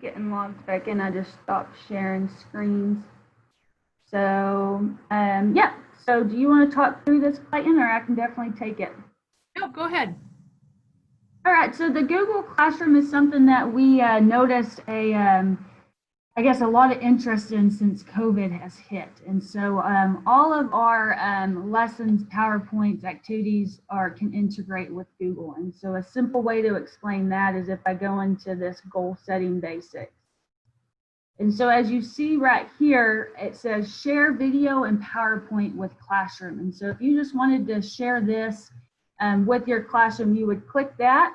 Getting logged back in, I just stopped sharing screens. So yeah, So do you want to talk through this, Clayton, or I can definitely take it? No, go ahead. All right, so the Google Classroom is something that we noticed I guess a lot of interest in since COVID has hit. And so all of our lessons, PowerPoints, activities can integrate with Google. And so a simple way to explain that is if I go into this goal setting basics. And so as you see right here, it says share video and PowerPoint with Classroom. And so if you just wanted to share this with your classroom, you would click that.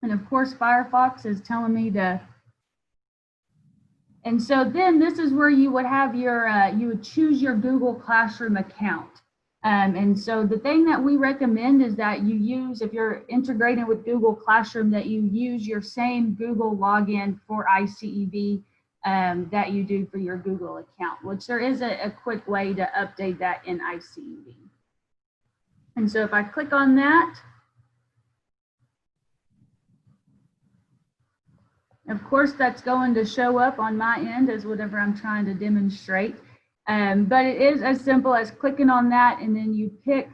And of course, Firefox is telling me to. And so then this is where you would have your, you would choose your Google Classroom account. And so the thing that we recommend is that you use, if you're integrating with Google Classroom, that you use your same Google login for iCEV that you do for your Google account, which there is a quick way to update that in iCEV. And so if I click on that, of course, that's going to show up on my end as whatever I'm trying to demonstrate. But it is as simple as clicking on that, and then you pick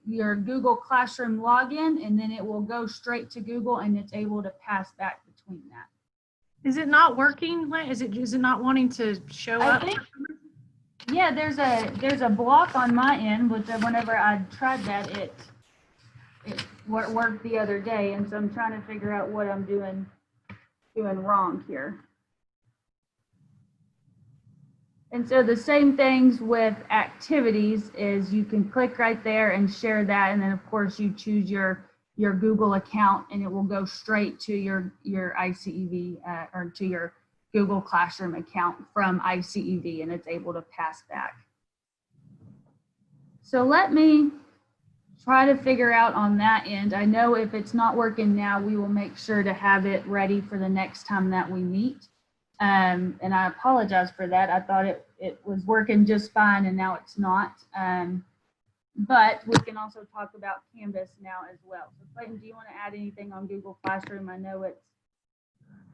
your Google Classroom login, and then it will go straight to Google, and it's able to pass back between that. Is it not working? Is it not wanting to show up? Yeah, there's a block on my end, but whenever I tried that, it worked the other day, and so I'm trying to figure out what I'm doing wrong here. And so the same things with activities is you can click right there and share that, and then of course you choose your Google account, and it will go straight to your iCEV or to your Google Classroom account from iCEV, and it's able to pass back. So let me try to figure out on that end. I know if it's not working now, we will make sure to have it ready for the next time that we meet. And I apologize for that. I thought it was working just fine, and now it's not. But we can also talk about Canvas now as well. So Clayton, do you want to add anything on Google Classroom? I know it's.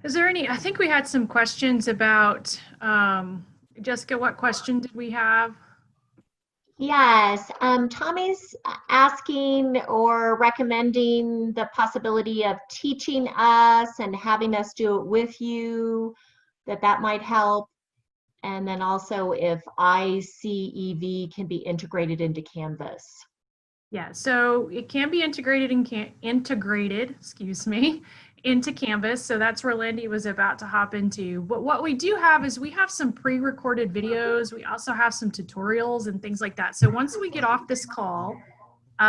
Is there any, I think we had some questions about, Jessica, what question did we have? Yes, Tommy's asking or recommending the possibility of teaching us and having us do it with you, that might help. And then also if iCEV can be integrated into Canvas. Yeah, so it can be integrated into Canvas. So that's where Lindy was about to hop into. But what we do have is we have some pre-recorded videos. We also have some tutorials and things like that. So once we get off this call,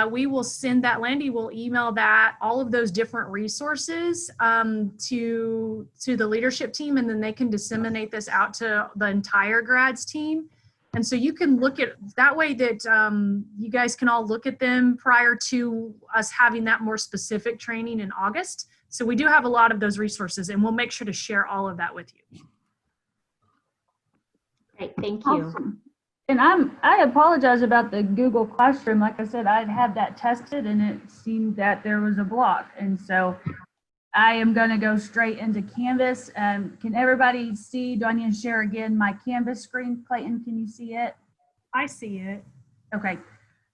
we will send that, Landy will email that, all of those different resources to the leadership team, and then they can disseminate this out to the entire GRADS team. And so you can look at that way that you guys can all look at them prior to us having that more specific training in August. So we do have a lot of those resources, and we'll make sure to share all of that with you. Great, thank you. Awesome. And I apologize about the Google Classroom. Like I said, I'd had that tested, and it seemed that there was a block. And so I am going to go straight into Canvas. Can everybody see? Do I need to share again my Canvas screen? Clayton, can you see it? I see it. Okay.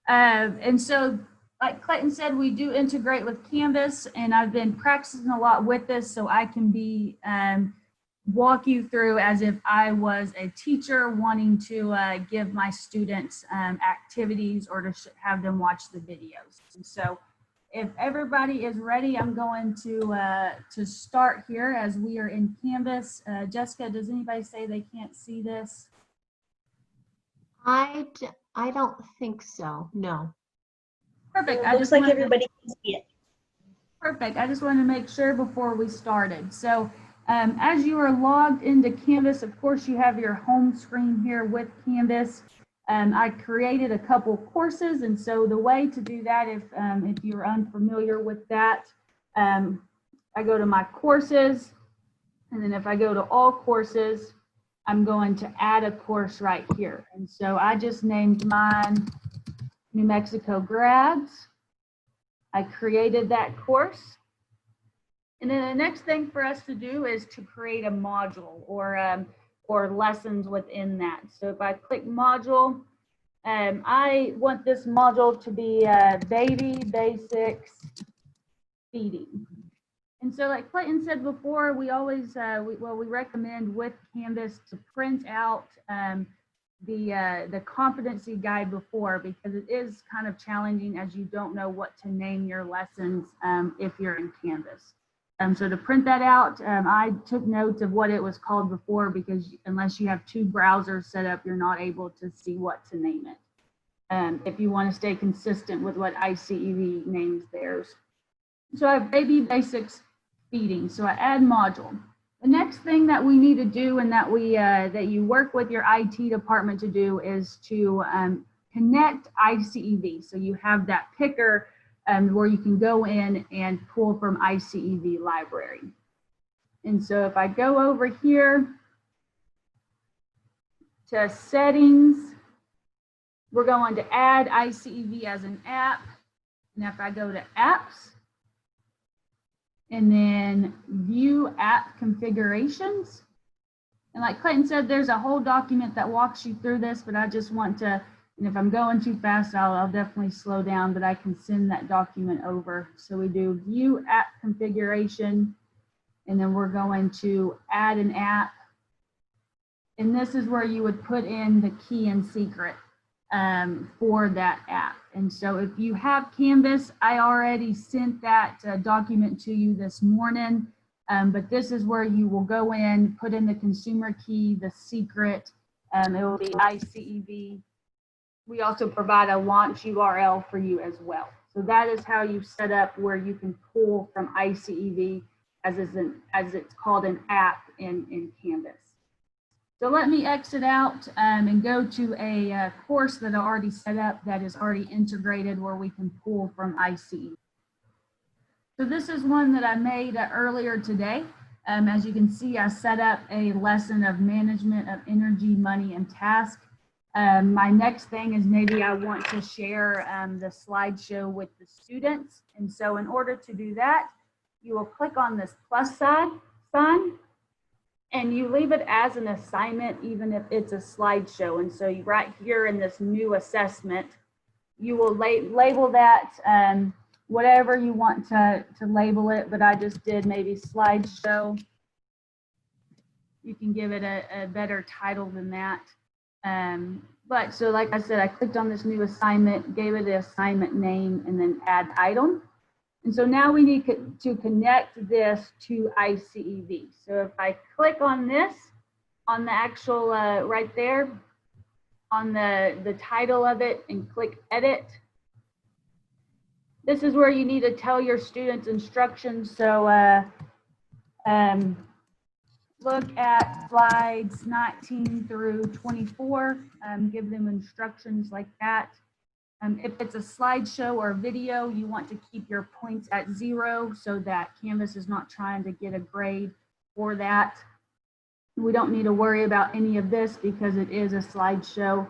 And so, like Clayton said, we do integrate with Canvas, and I've been practicing a lot with this so I can be walk you through as if I was a teacher wanting to give my students activities or to have them watch the videos. And so if everybody is ready, I'm going to start here as we are in Canvas. Jessica, does anybody say they can't see this? I don't think so, no. Perfect. It looks like everybody can see it. Perfect. I just wanted to make sure before we started. So as you are logged into Canvas, of course, you have your home screen here with Canvas. I created a couple courses, and so the way to do that, if you're unfamiliar with that, I go to my courses, and then if I go to all courses, I'm going to add a course right here. And so I just named mine New Mexico Grads. I created that course. And then the next thing for us to do is to create a module, or or lessons within that. So if I click module, I want this module to be baby basics feeding. And so like Clayton said before, we always, we recommend with Canvas to print out the competency guide before, because it is kind of challenging as you don't know what to name your lessons if you're in Canvas. So to print that out, I took notes of what it was called before, because unless you have two browsers set up, you're not able to see what to name it. If you want to stay consistent with what iCEV names theirs. So I have baby basics feeding. So I add module. The next thing that we need to do, and that that you work with your IT department to do, is to connect iCEV. So you have that picker where you can go in and pull from iCEV library. And so if I go over here to settings, we're going to add iCEV as an app. And if I go to apps and then view app configurations, and like Clayton said, there's a whole document that walks you through this, but I just want to, and if I'm going too fast, I'll definitely slow down, but I can send that document over. So we do view app configuration, and then we're going to add an app. And this is where you would put in the key and secret for that app. And so if you have Canvas, I already sent that document to you this morning, but this is where you will go in, put in the consumer key, the secret, it will be iCEV. We also provide a launch URL for you as well. So that is how you set up where you can pull from iCEV as it's called an app in Canvas. So let me exit out and go to a course that I already set up that is already integrated where we can pull from iCEV. So this is one that I made earlier today. As you can see, I set up a lesson of management of energy, money, and task. My next thing is maybe I want to share the slideshow with the students. And so in order to do that, you will click on this plus sign and you leave it as an assignment, even if it's a slideshow. And so right here in this new assessment, you will label that whatever you want to label it, but I just did maybe slideshow. You can give it a better title than that. But so like I said, I clicked on this new assignment, gave it the assignment name, and then add item. And so now we need to connect this to iCEV. So if I click on this, on the actual, right there, on the title of it, and click edit, this is where you need to tell your students instructions. So look at slides 19 through 24, give them instructions like that. If it's a slideshow or video, you want to keep your points at 0 so that Canvas is not trying to get a grade for that. We don't need to worry about any of this because it is a slideshow.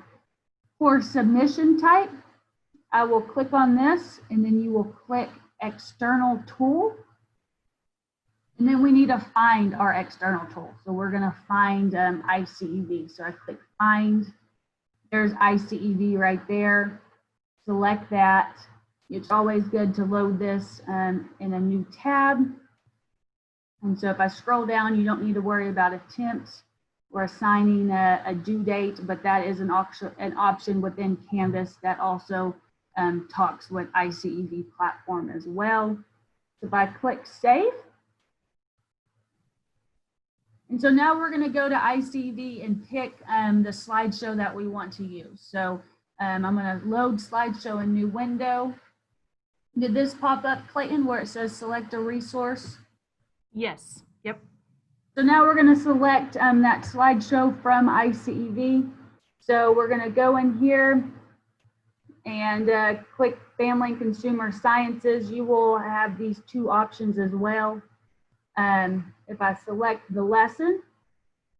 For submission type, I will click on this and then you will click external tool. And then we need to find our external tool. So we're going to find iCEV. So I click find. There's iCEV right there. Select that. It's always good to load this in a new tab. And so if I scroll down, you don't need to worry about attempts or assigning a due date, but that is an option within Canvas that also talks with iCEV platform as well. So if I click save, and so now we're going to go to iCEV and pick the slideshow that we want to use. So I'm going to load slideshow in new window. Did this pop up, Clayton, where it says select a resource? Yes. Yep. So now we're going to select that slideshow from iCEV. So we're going to go in here and click Family and Consumer Sciences. You will have these two options as well. If I select the lesson,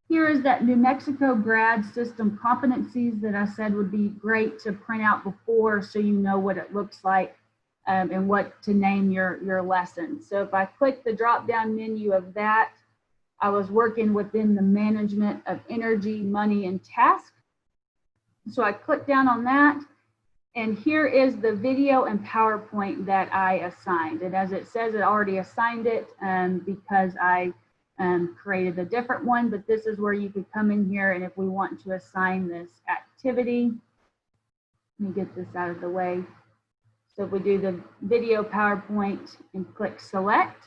here is that New Mexico GRADS system competencies that I said would be great to print out before so you know what it looks like and what to name your lesson. So if I click the drop down menu of that, I was working within the management of energy, money, and task. So I clicked down on that, and here is the video and PowerPoint that I assigned. And as it says, it already assigned it because I created a different one, but this is where you could come in here, and if we want to assign this activity, let me get this out of the way. So if we do the video PowerPoint and click select.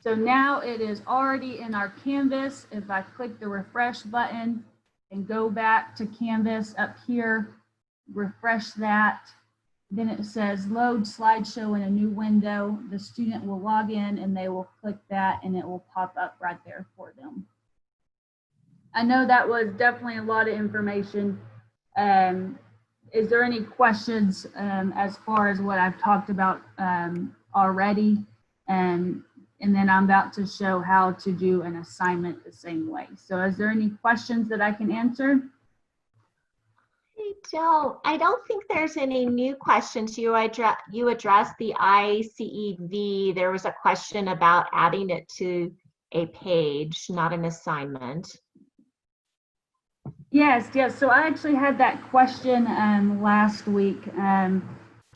So now it is already in our Canvas. If I click the refresh button and go back to Canvas up here, refresh that, then it says load slideshow in a new window. The student will log in and they will click that and it will pop up right there for them. I know that was definitely a lot of information. Is there any questions as far as what I've talked about already? And then I'm about to show how to do an assignment the same way. So is there any questions that I can answer? I don't think there's any new questions. You addressed the iCEV. There was a question about adding it to a page, not an assignment. Yes. So I actually had that question last week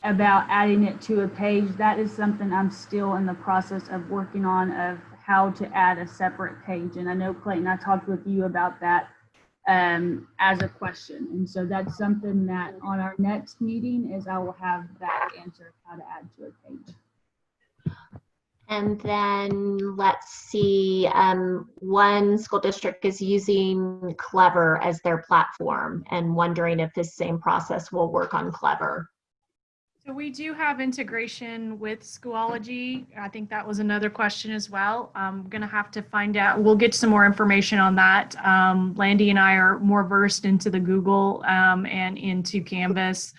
about adding it to a page. That is something I'm still in the process of working on, of how to add a separate page. And I know Clayton, I talked with you about that as a question. And so that's something that on our next meeting is I will have that answer, how to add to a page. And then let's see, one school district is using Clever as their platform and wondering if this same process will work on Clever. So we do have integration with Schoology. I think that was another question as well. I'm going to have to find out. We'll get some more information on that. Landy and I are more versed into the Google and into Canvas,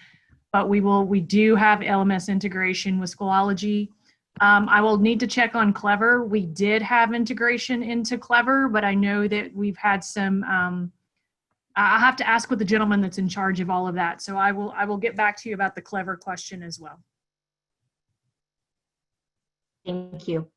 but we do have LMS integration with Schoology. I will need to check on Clever. We did have integration into Clever, but I know that we've had some I'll have to ask with the gentleman that's in charge of all of that. So I will get back to you about the Clever question as well. Thank you.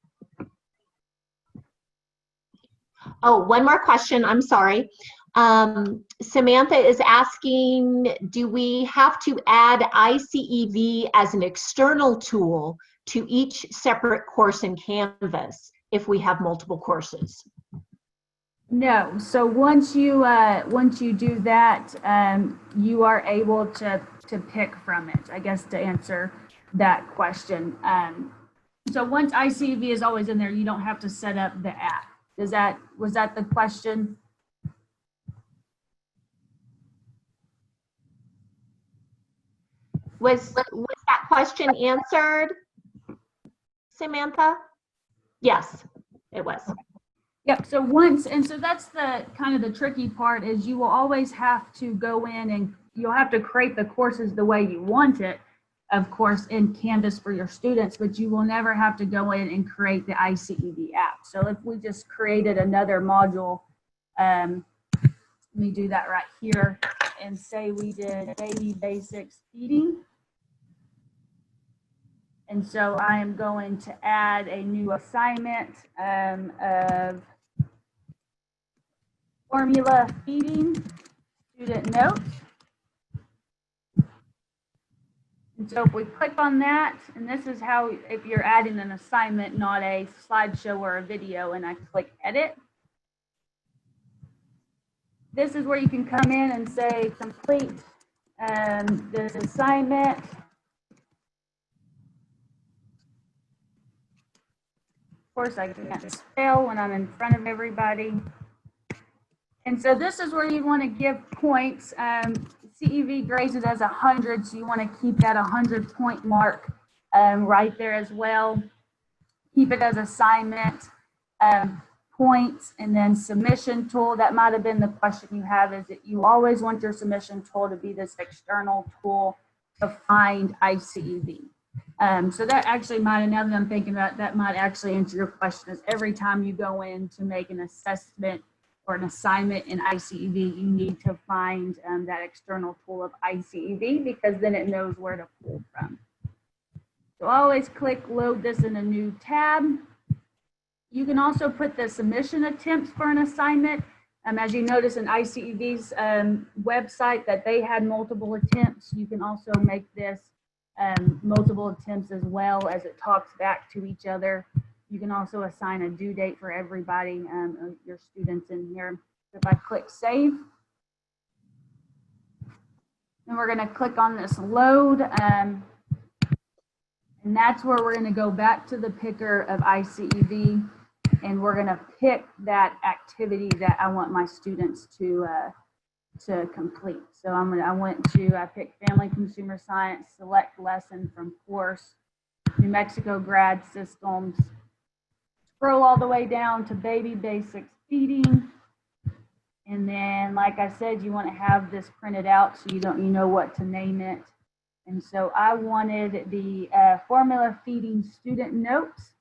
Oh, one more question. I'm sorry. Samantha is asking, do we have to add iCEV as an external tool to each separate course in Canvas if we have multiple courses? No. So once you do that, you are able to pick from it, I guess, to answer that question. So once iCEV is always in there, you don't have to set up the app. Was that the question? Was that question answered, Samantha? Yes, it was. Yep. So so that's the kind of the tricky part, is you will always have to go in and you'll have to create the courses the way you want it, of course, in Canvas for your students, but you will never have to go in and create the iCEV app. So if we just created another module, let me do that right here and say we did baby basics feeding. And so I am going to add a new assignment of formula feeding student notes. And so if we click on that, and this is how, if you're adding an assignment, not a slideshow or a video, and I click edit, this is where you can come in and say complete this assignment. Of course, I can't spell when I'm in front of everybody. And so this is where you want to give points. CEV grades it as 100, so you want to keep that 100-point mark right there as well. Keep it as assignment points, and then submission tool. That might have been the question you have, is that you always want your submission tool to be this external tool to find iCEV. So that actually might, now that I'm thinking about it, that might actually answer your question, is every time you go in to make an assessment or an assignment in iCEV, you need to find that external tool of iCEV, because then it knows where to pull from. So always click load this in a new tab. You can also put the submission attempts for an assignment. As you notice in iCEV's website that they had multiple attempts, you can also make this multiple attempts as well, as it talks back to each other. You can also assign a due date for everybody, your students in here. So if I click save, then we're going to click on this load, and that's where we're going to go back to the picker of iCEV, and we're going to pick that activity that I want my students to complete. So I picked Family Consumer Science, select lesson from course, New Mexico GRADS systems, scroll all the way down to baby basics feeding. And then, like I said, you want to have this printed out so you know what to name it. And so I wanted the formula feeding student notes.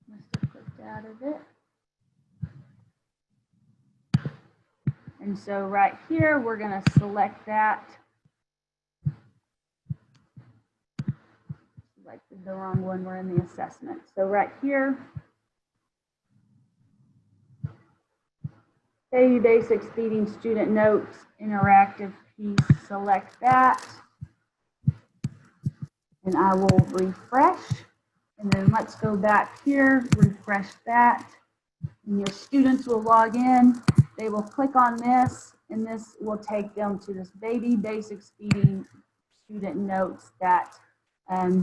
Must have clicked out of it. And so right here, we're going to select that. Selected the wrong one, we're in the assessment. So right here, Baby Basics Feeding Student Notes, interactive piece, select that. And I will refresh. And then let's go back here, refresh that. And your students will log in. They will click on this, and this will take them to this Baby Basics Feeding Student Notes that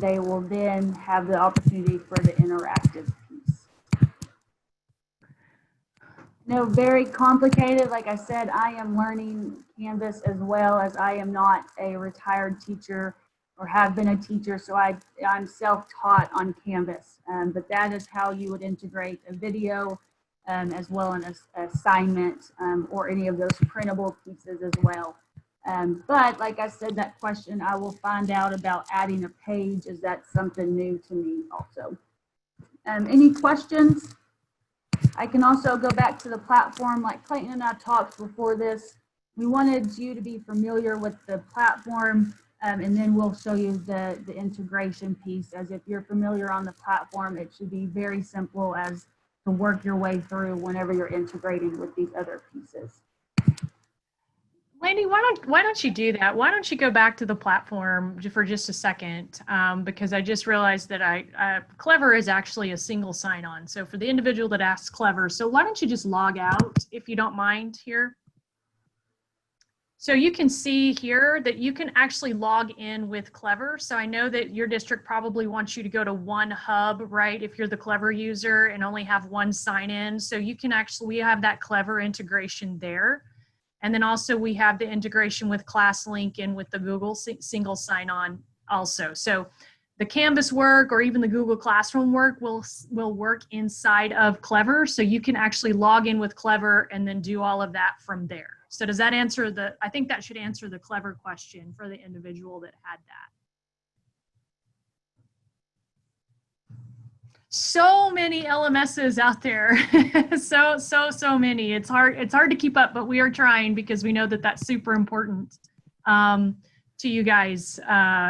they will then have the opportunity for the interactive piece. No, very complicated. Like I said, I am learning Canvas as well, as I am not a retired teacher or have been a teacher, so I'm self-taught on Canvas. But that is how you would integrate a video as well as an assignment or any of those printable pieces as well. But like I said, that question, I will find out about adding a page, as that's something new to me also. Any questions? I can also go back to the platform. Like Clayton and I talked before this, we wanted you to be familiar with the platform, and then we'll show you the integration piece. As if you're familiar on the platform, it should be very simple as to work your way through whenever you're integrating with these other pieces. Landy, why don't you do that? Why don't you go back to the platform for just a second? Because I just realized that Clever is actually a single sign-on. So for the individual that asks Clever, so why don't you just log out, if you don't mind, here? So you can see here that you can actually log in with Clever. So I know that your district probably wants you to go to one hub, right? If you're the Clever user, and only have one sign-in. So you can actually, we have that Clever integration there. And then also we have the integration with ClassLink and with the Google single sign-on also. So the Canvas work or even the Google Classroom work will work inside of Clever. So you can actually log in with Clever and then do all of that from there. So does that answer I think that should answer the Clever question for the individual that had that. So many LMSs out there. so many. It's hard to keep up, but we are trying, because we know that that's super important to you guys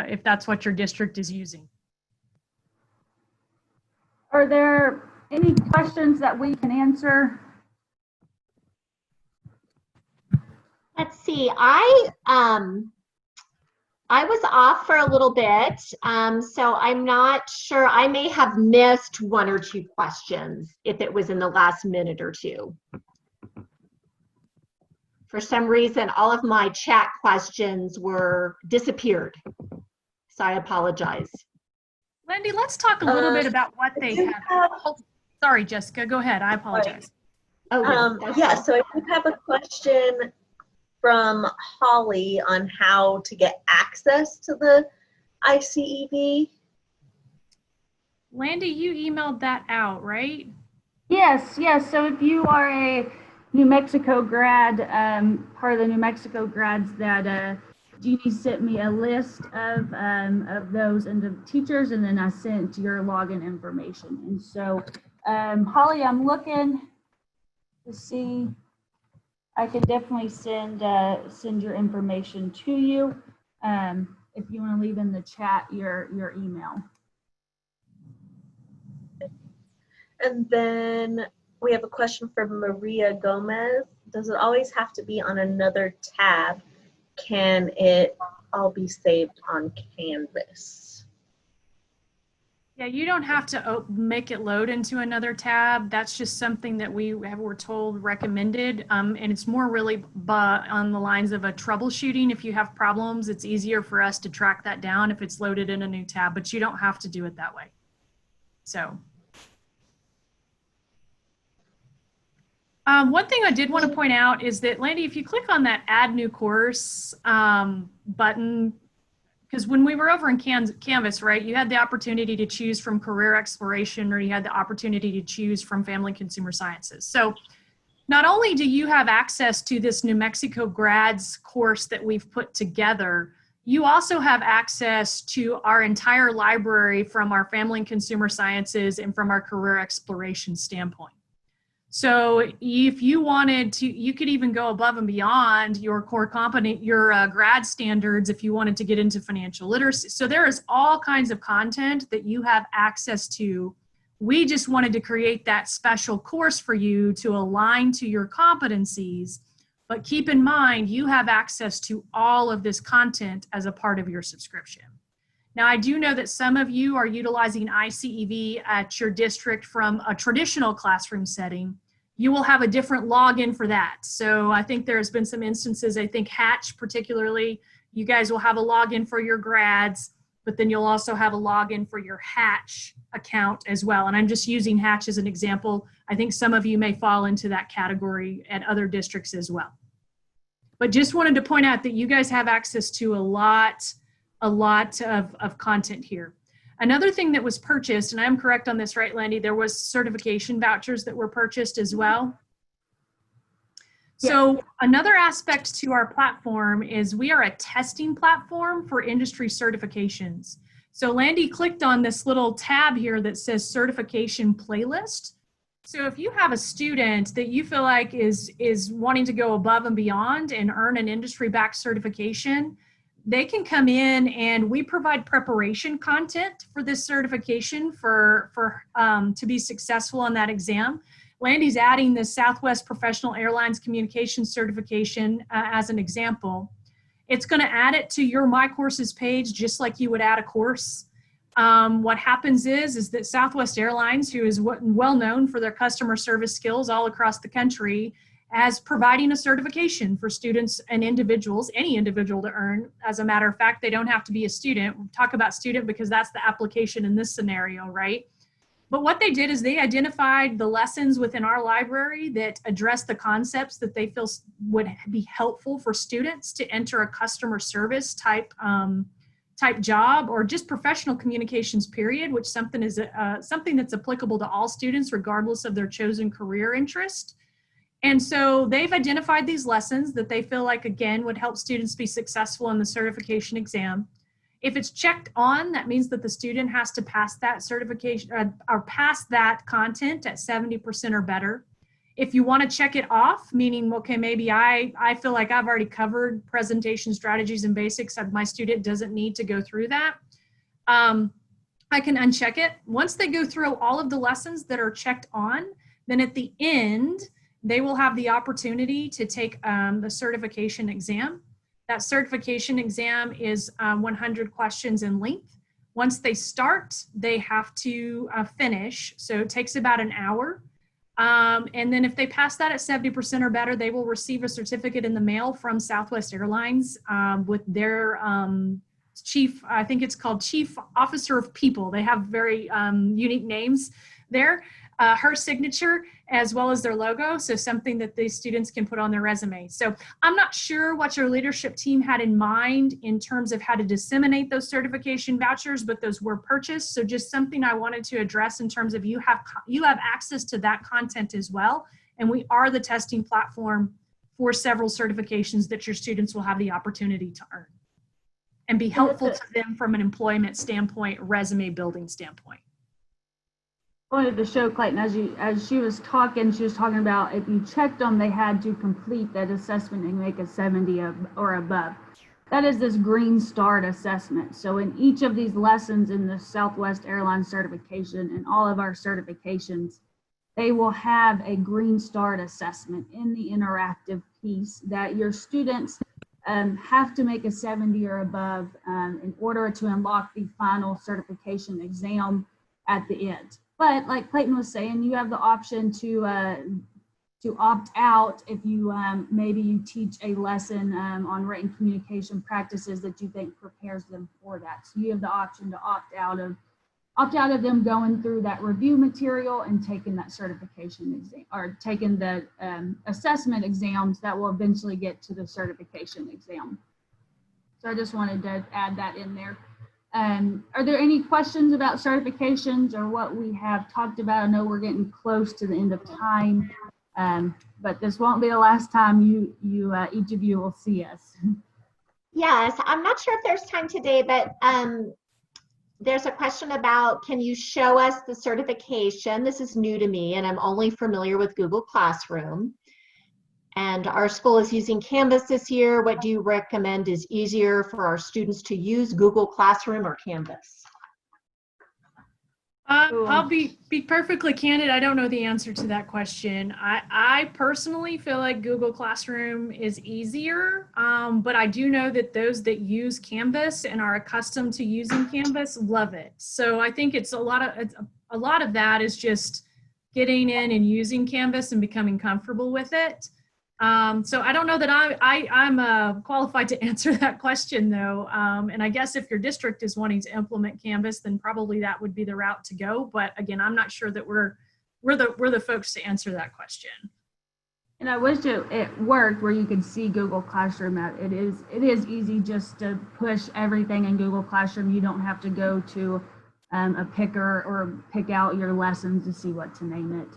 if that's what your district is using. Are there any questions that we can answer? Let's see. I was off for a little bit, so I'm not sure. I may have missed one or two questions if it was in the last minute or two. For some reason, all of my chat questions disappeared, so I apologize. Wendy, let's talk a little bit about what they have. Oh, sorry, Jessica, go ahead. I apologize. Oh, yeah, so I do have a question from Holly on how to get access to the iCEV. Landy, you emailed that out, right? Yes. So if you are a New Mexico grad, part of the New Mexico grads, that Jeannie sent me a list of those and the teachers, and then I sent your login information. And so, Holly, I'm looking to see I can definitely send your information to you. If you want to leave in the chat your email. And then we have a question from Maria Gomez. Does it always have to be on another tab? Can it all be saved on Canvas? Yeah, you don't have to make it load into another tab. That's just something that we're told recommended. And it's more really on the lines of a troubleshooting. If you have problems, it's easier for us to track that down if it's loaded in a new tab, but you don't have to do it that way. So. One thing I did want to point out is that, Landy, if you click on that Add New Course button, because when we were over in Canvas, right, you had the opportunity to choose from career exploration, or you had the opportunity to choose from family consumer sciences. So not only do you have access to this New Mexico GRADS course that we've put together, you also have access to our entire library from our family and consumer sciences and from our career exploration standpoint. So if you wanted to, you could even go above and beyond your core competent, your grad standards if you wanted to get into financial literacy. So there is all kinds of content that you have access to. We just wanted to create that special course for you to align to your competencies. But keep in mind, you have access to all of this content as a part of your subscription. Now, I do know that some of you are utilizing iCEV at your district from a traditional classroom setting. You will have a different login for that. So I think there's been some instances, I think Hatch particularly, you guys will have a login for your grads, but then you'll also have a login for your Hatch account as well. And I'm just using Hatch as an example. I think some of you may fall into that category at other districts as well. But just wanted to point out that you guys have access to a lot of content here. Another thing that was purchased, and I'm correct on this, right, Landy, there was certification vouchers that were purchased as well. So another aspect to our platform is we are a testing platform for industry certifications. So Landy clicked on this little tab here that says certification playlist. So if you have a student that you feel like is wanting to go above and beyond and earn an industry-backed certification, they can come in and we provide preparation content for this certification to be successful on that exam. Landy's adding the Southwest Professional Airlines Communications certification as an example. It's going to add it to your My Courses page just like you would add a course. What happens is that Southwest Airlines, who is well known for their customer service skills all across the country, as providing a certification for students and individuals, any individual to earn. As a matter of fact, they don't have to be a student. We'll talk about student because that's the application in this scenario, right? But what they did is they identified the lessons within our library that address the concepts that they feel would be helpful for students to enter a customer service type job, or just professional communications period, which something that's applicable to all students regardless of their chosen career interest. And so they've identified these lessons that they feel like, again, would help students be successful in the certification exam. If it's checked on, that means that the student has to pass that certification or pass that content at 70% or better. If you want to check it off, meaning, okay, maybe I feel like I've already covered presentation strategies and basics, my student doesn't need to go through that, I can uncheck it. Once they go through all of the lessons that are checked on, then at the end, they will have the opportunity to take the certification exam. That certification exam is 100 questions in length. Once they start, they have to finish. So it takes about an hour. And then if they pass that at 70% or better, they will receive a certificate in the mail from Southwest Airlines with their chief, I think it's called Chief Officer of People. They have very unique names there. Her signature as well as their logo, so something that these students can put on their resume. So I'm not sure what your leadership team had in mind in terms of how to disseminate those certification vouchers, but those were purchased. So just something I wanted to address in terms of you have access to that content as well. And we are the testing platform for several certifications that your students will have the opportunity to earn and be helpful to them from an employment standpoint, resume building standpoint. wanted to show Clayton as she was talking about if you checked them, they had to complete that assessment and make a 70 or above. That is this green start assessment. So in each of these lessons in the Southwest Airlines certification and all of our certifications, they will have a green start assessment in the interactive piece that your students have to make a 70 or above in order to unlock the final certification exam at the end. But like Clayton was saying, you have the option to opt out if you maybe you teach a lesson on written communication practices that you think prepares them for that. So you have the option to opt out of them going through that review material and taking that certification exam or taking the assessment exams that will eventually get to the certification exam. So I just wanted to add that in there. Are there any questions about certifications or what we have talked about? I know we're getting close to the end of time, but this won't be the last time each of you will see us. Yes, I'm not sure if there's time today, but there's a question about, can you show us the certification? This is new to me, and I'm only familiar with Google Classroom. And our school is using Canvas this year. What do you recommend is easier for our students to use, Google Classroom or Canvas? I'll be perfectly candid. I don't know the answer to that question. I personally feel like Google Classroom is easier, but I do know that those that use Canvas and are accustomed to using Canvas love it. So I think it's a lot of that is just getting in and using Canvas and becoming comfortable with it. So I don't know that I'm qualified to answer that question though. And I guess if your district is wanting to implement Canvas, then probably that would be the route to go. But again, I'm not sure that we're the folks to answer that question. And I wish it worked where you could see Google Classroom at. It is easy just to push everything in Google Classroom. You don't have to go to a picker or pick out your lessons to see what to name it.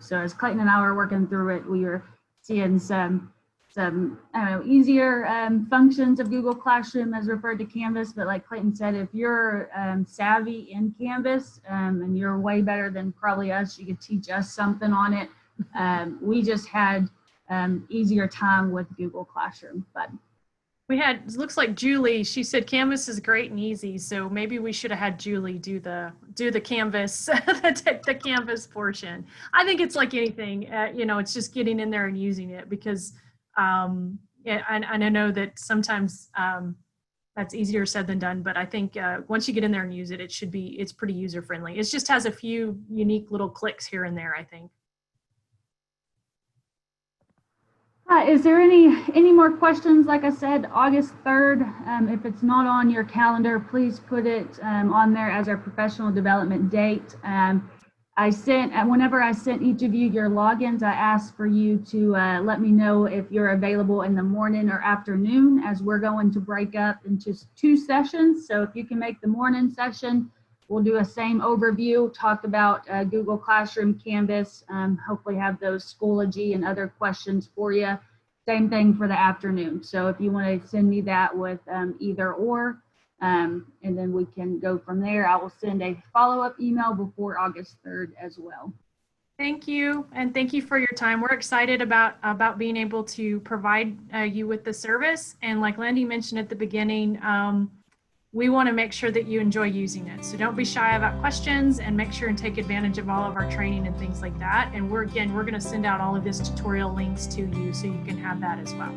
So as Clayton and I were working through it, we were seeing some I don't know, easier functions of Google Classroom as referred to Canvas. But like Clayton said, if you're savvy in Canvas and you're way better than probably us, you could teach us something on it. We just had easier time with Google Classroom. But we had, it looks like Julie, she said Canvas is great and easy. So maybe we should have had Julie do the Canvas, the Canvas portion. I think it's like anything, you know, it's just getting in there and using it because, yeah, and I know that sometimes that's easier said than done, but I think once you get in there and use it, it's pretty user friendly. It just has a few unique little clicks here and there, I think. Is there any more questions? Like I said, August 3rd, if it's not on your calendar, please put it on there as our professional development date. Whenever I sent each of you your logins, I asked for you to let me know if you're available in the morning or afternoon, as we're going to break up into 2 sessions. So if you can make the morning session, we'll do a same overview, talk about Google Classroom, Canvas, hopefully have those Schoology and other questions for you. Same thing for the afternoon. So if you want to send me that with either or, and then we can go from there. I will send a follow-up email before August 3rd as well. Thank you, and thank you for your time. We're excited about being able to provide you with the service. And like Lindy mentioned at the beginning, we want to make sure that you enjoy using it. So don't be shy about questions and make sure and take advantage of all of our training and things like that. And we're going to send out all of this tutorial links to you so you can have that as well.